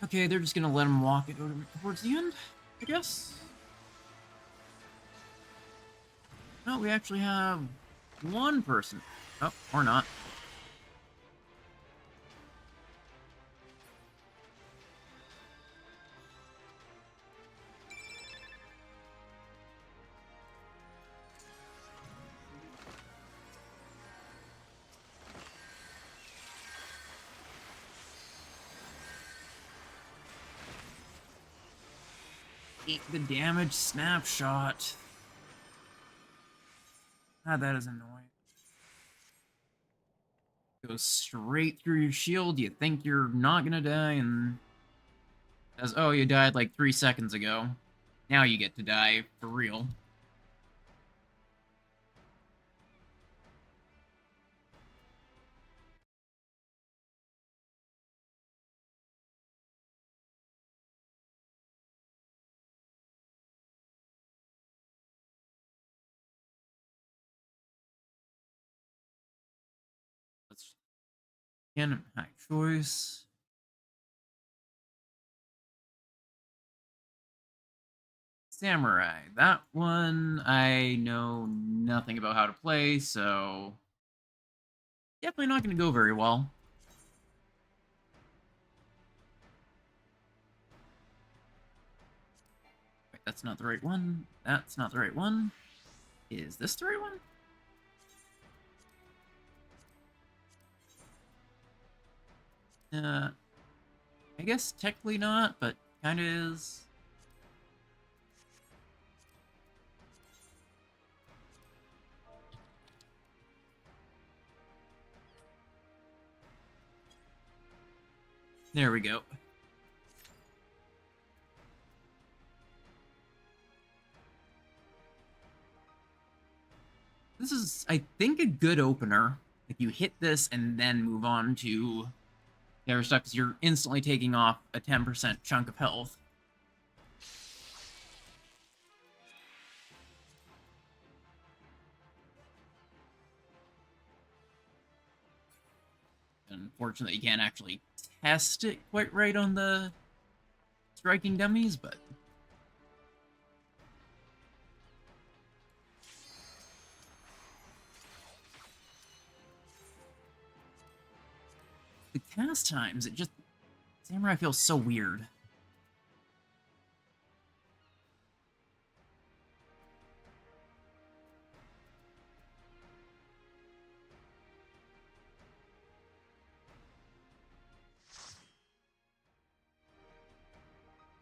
Okay, they're just gonna let him walk it towards the end, I guess? No, we actually have one person. Oh, or not. Eat the damage snapshot. Ah, that is annoying. Goes straight through your shield. You think you're not gonna die, and says, "Oh, you died like 3 seconds ago. Now you get to die for real." Let's again high choice. Samurai. That one I know nothing about how to play, so definitely not going to go very well. Wait, that's not the right one. That's not the right one. Is this the right one? I guess technically not, but kind of is. There we go. This is, I think, a good opener. If you hit this and then move on to the other stuff, because you're instantly taking off a 10% chunk of health. Unfortunately, you can't actually test it quite right on the striking dummies, but the cast times, it just... Samurai feels so weird.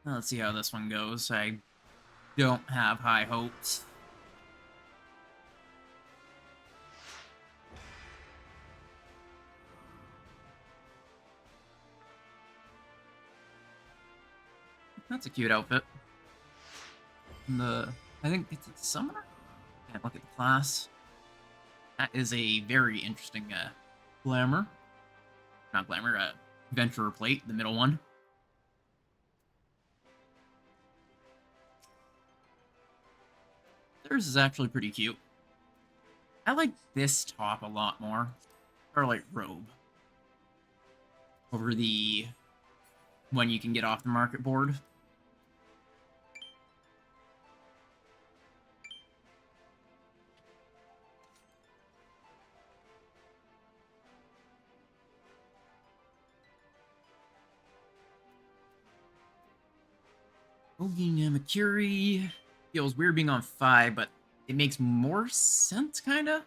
Let's see how this one goes. I don't have high hopes. That's a cute outfit. And I think it's a summoner? Can't look at the class. That is a very interesting glamour. Not glamour, Venturer plate, the middle one. Theirs is actually pretty cute. I like this top a lot more. Starlight robe. Over the one you can get off the market board. Ogi Namakiri feels weird being on 5, but it makes more sense, kinda.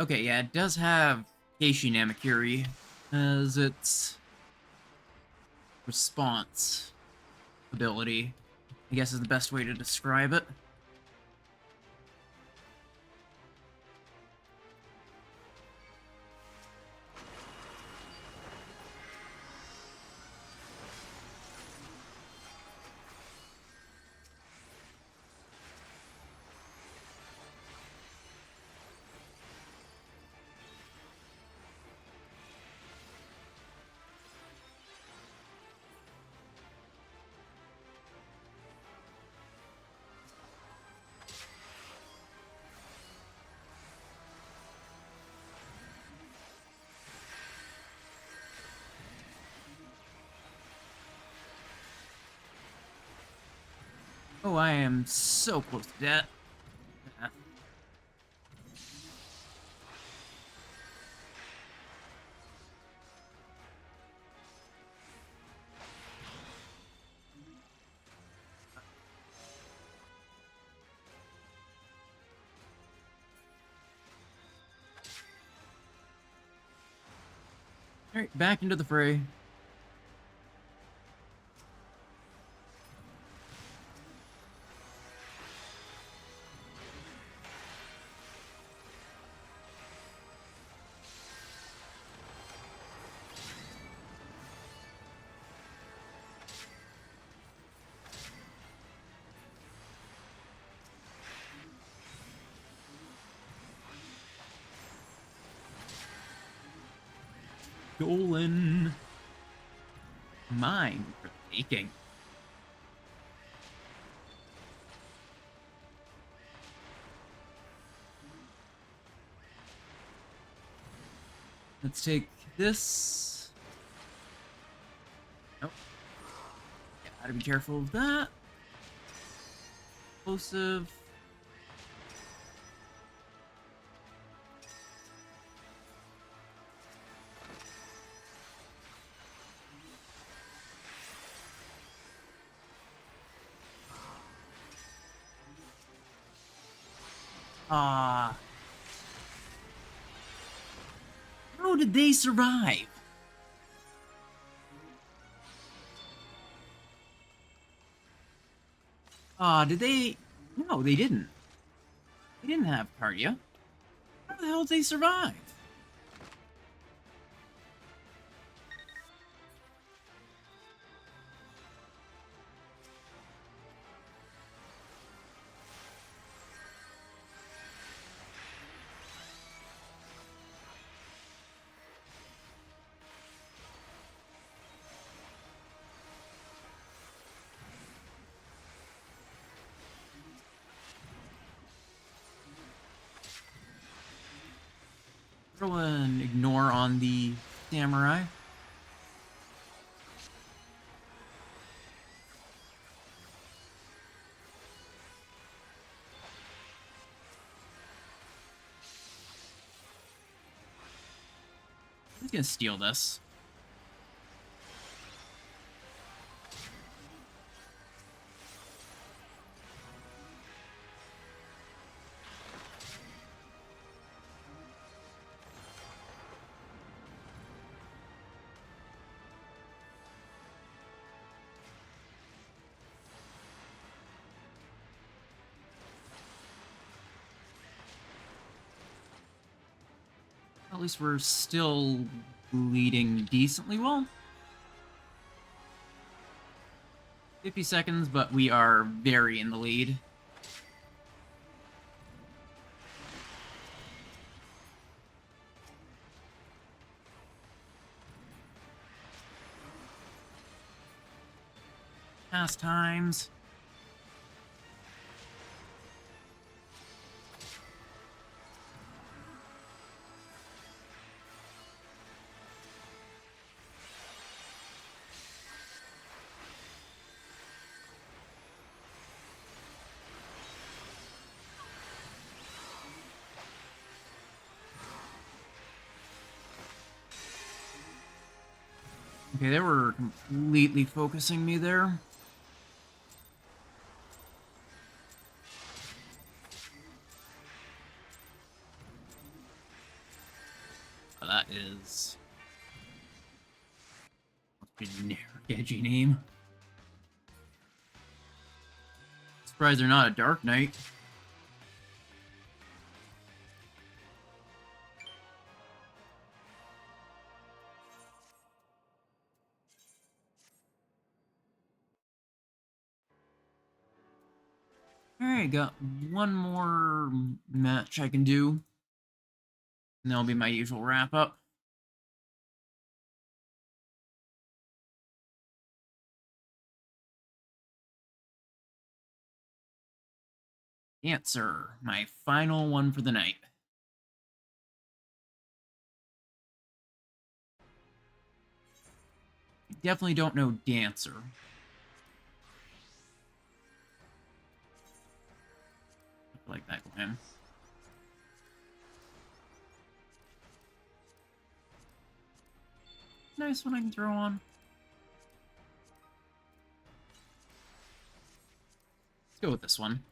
Okay, yeah, it does have Keishi Namakiri as its response ability, I guess is the best way to describe it. Oh, I am so close to death. Alright, back into the fray. Stolen. Mine for the taking. Let's take this. Nope. Gotta be careful of that. Explosive. Ah. How did they survive? Did they? No, they didn't. They didn't have cardio. How the hell did they survive? Throw an ignore on the samurai. He's gonna steal this. At least we're still leading decently well. 50 seconds, but we are very in the lead. Past times. Okay, they were completely focusing me there. Oh, that is a generic edgy name. Surprised they're not a Dark Knight. Alright, got one more match I can do. And that'll be my usual wrap-up. Dancer, my final one for the night. Definitely don't know Dancer. I like that glam. Nice one I can throw on. Let's go with this one.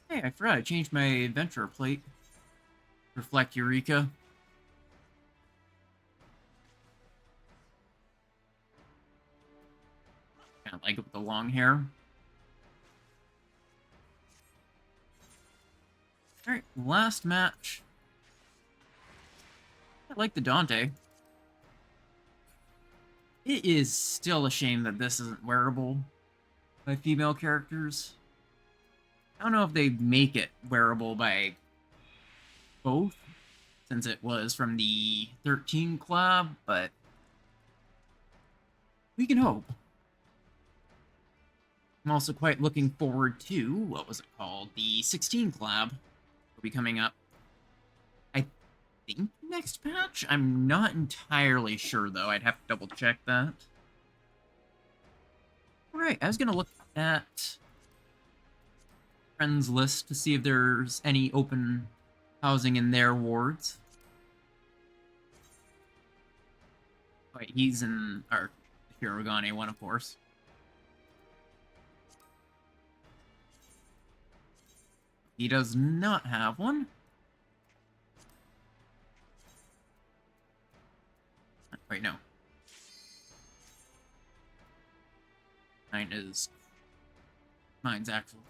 Hey, I forgot I changed my adventurer plate. Reflect Eureka. Kind of like it with the long hair. Alright, last match. I like the Dante. It is still a shame that this isn't wearable by female characters. I don't know if they make it wearable by both, since it was from the 13 collab, but we can hope. I'm also quite looking forward to, what was it called? The 16 collab will be coming up. I think next patch? I'm not entirely sure, though. I'd have to double check that. Alright, I was gonna look at friends list to see if there's any open housing in their wards. Wait, he's in our Hirogane one, of course. He does not have one. Wait, no. Mine's actually.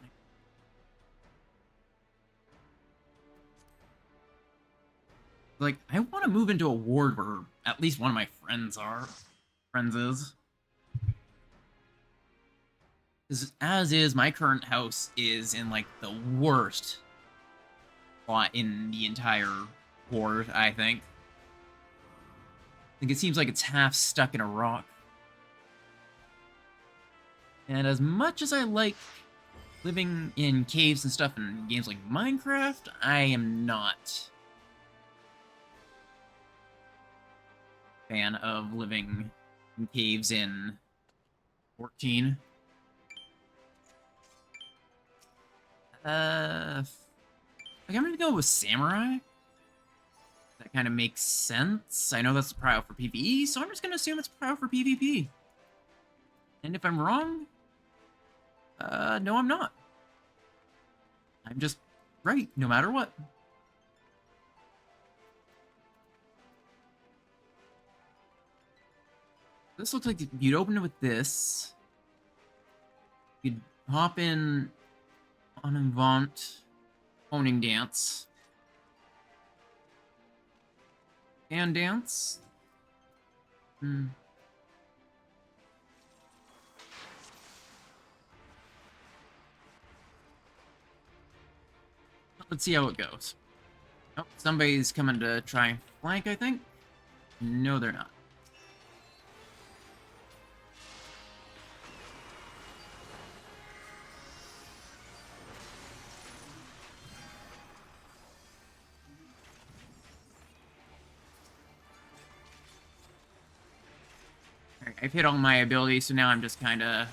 Like, I want to move into a ward where at least one of my friends is. As is, my current house is in, like, the worst spot in the entire ward, I think. It seems like it's half stuck in a rock. And as much as I like living in caves and stuff in games like Minecraft, I am not a fan of living in caves in 14. I'm gonna go with Samurai. That kind of makes sense. I know that's a prio for PvE, so I'm just gonna assume it's a prio for PvP. And if I'm wrong, no, I'm not. I'm just right, no matter what. This looks like you'd open it with this. You'd hop in On and Vaunt. Honing Dance. And Dance. Let's see how it goes. Oh, somebody's coming to try and flank, I think. No, they're not. Alright, I've hit all my abilities, so now I'm just kind of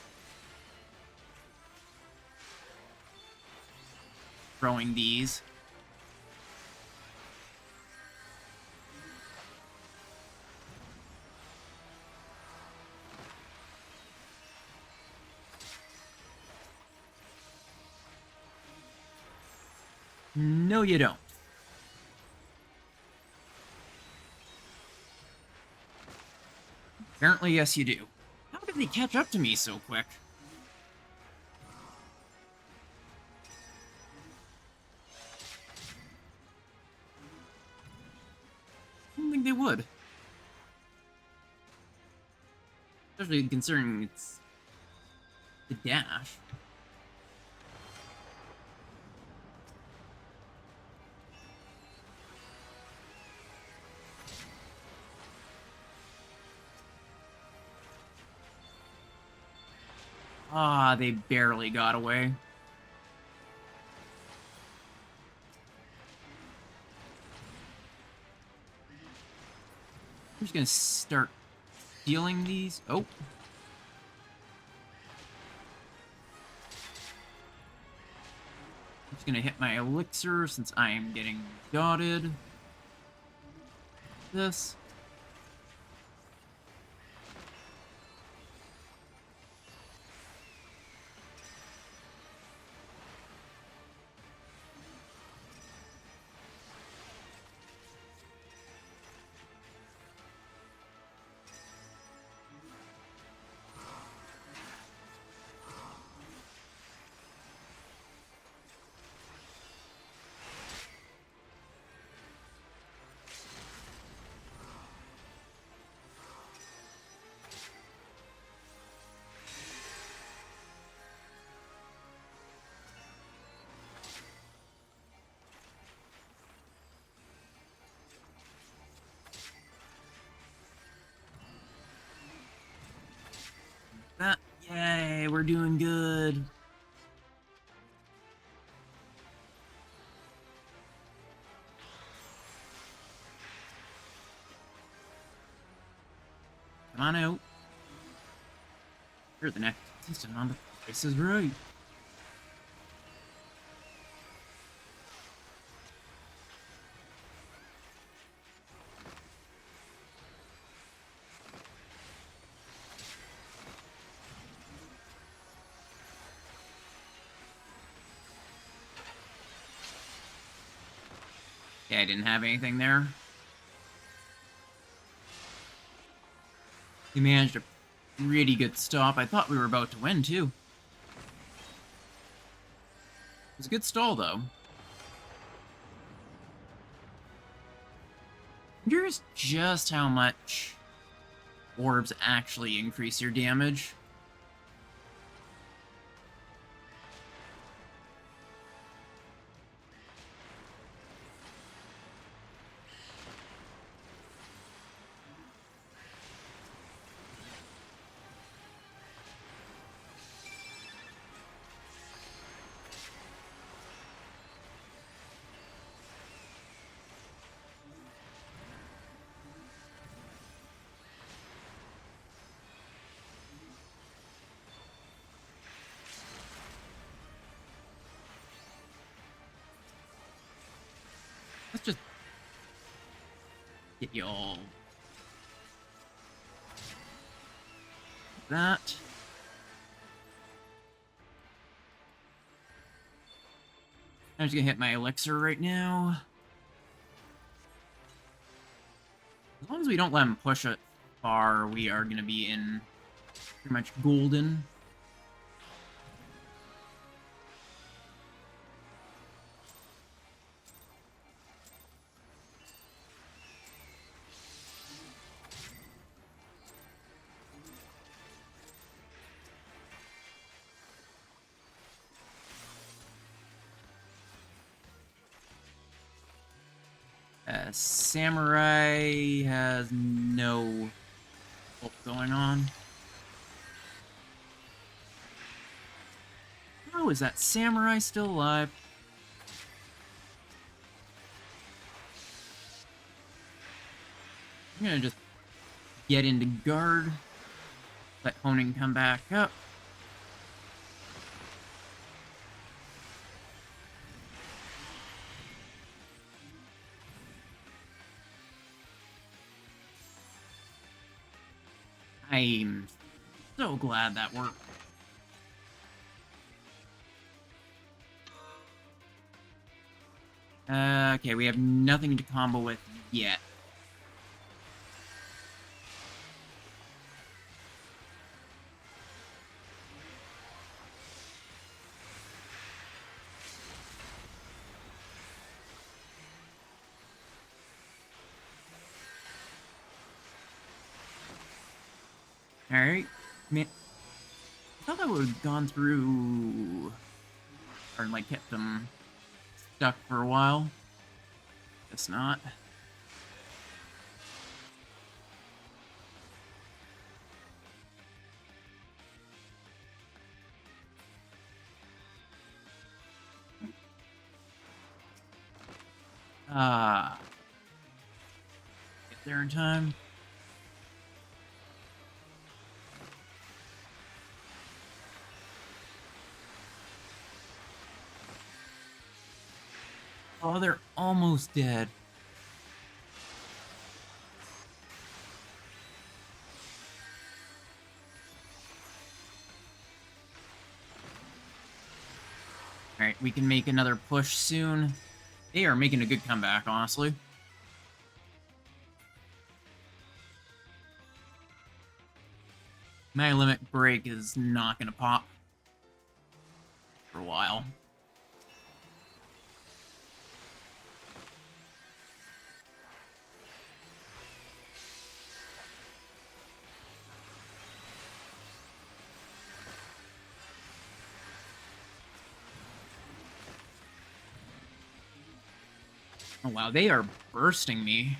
throwing these. No, you don't. Apparently, yes, you do. How did they catch up to me so quick? I don't think they would. Especially considering it's the dash. Ah, they barely got away. I'm just gonna start stealing these. Oh. I'm just gonna hit my elixir since I am getting dotted. This. That. Yay, we're doing good. Come on out. You're the next contestant on the Price is Right. Yeah, I didn't have anything there. He managed a pretty good stop. I thought we were about to win, too. It was a good stall, though. Here's just how much orbs actually increase your damage. Let's just get you all that. I'm just gonna hit my elixir right now. As long as we don't let him push it far, we are gonna be in pretty much golden. Samurai has no ult going on. Oh, is that Samurai still alive? I'm gonna just get into guard. Let Honing come back up. I'm so glad that worked. Okay, we have nothing to combo with yet. Alright. Man, I thought that would have gone through... or, like, kept them stuck for a while. Guess not. Get there in time. Oh, they're almost dead. Alright, we can make another push soon. They are making a good comeback, honestly. My limit break is not going to pop for a while. Oh wow, they are bursting me.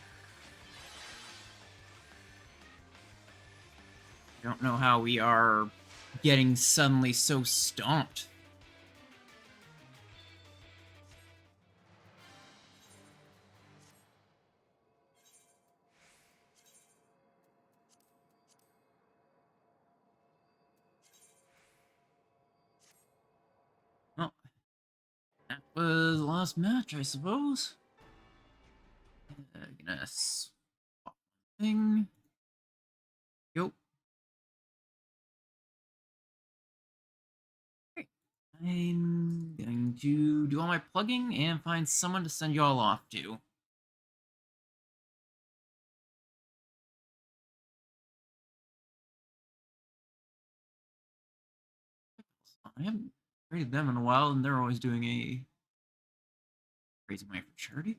I don't know how we are getting suddenly so stomped. Well, that was the last match, I suppose. Gonna swap thing. Yo. Okay. I'm going to do all my plugging and find someone to send y'all off to. I haven't rated them in a while, and they're always doing a raising money for charity.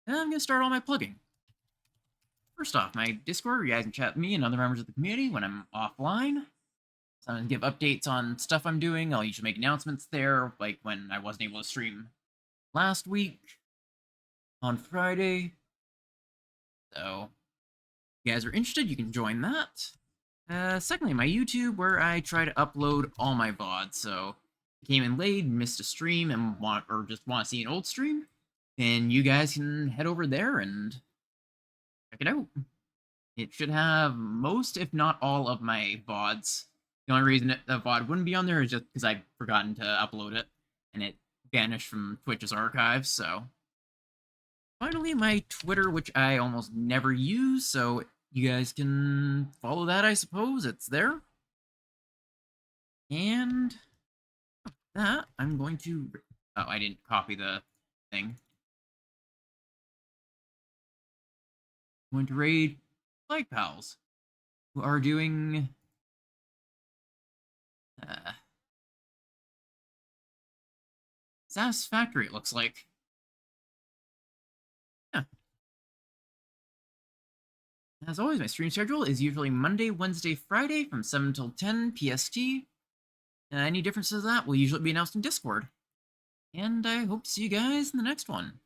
And I'm gonna start all my plugging. First off, my Discord, where you guys can chat with me and other members of the community when I'm offline. So I'm gonna give updates on stuff I'm doing. I'll usually make announcements there, like when I wasn't able to stream last week on Friday. So if you guys are interested, you can join that. Secondly, my YouTube, where I try to upload all my VODs. So if you came in late, missed a stream, and just want to see an old stream, then you guys can head over there and check it out. It should have most, if not all, of my VODs. The only reason the VOD wouldn't be on there is just because I've forgotten to upload it, and it vanished from Twitch's archives, so... Finally, my Twitter, which I almost never use, so you guys can follow that, I suppose. It's there. And that, I'm going to... Oh, I didn't copy the thing. I'm going to raid Flag Pals, who are doing... satisfactory, it looks like. Yeah. As always, my stream schedule is usually Monday, Wednesday, Friday from 7 till 10 PST. Any differences of that will usually be announced in Discord. And I hope to see you guys in the next one.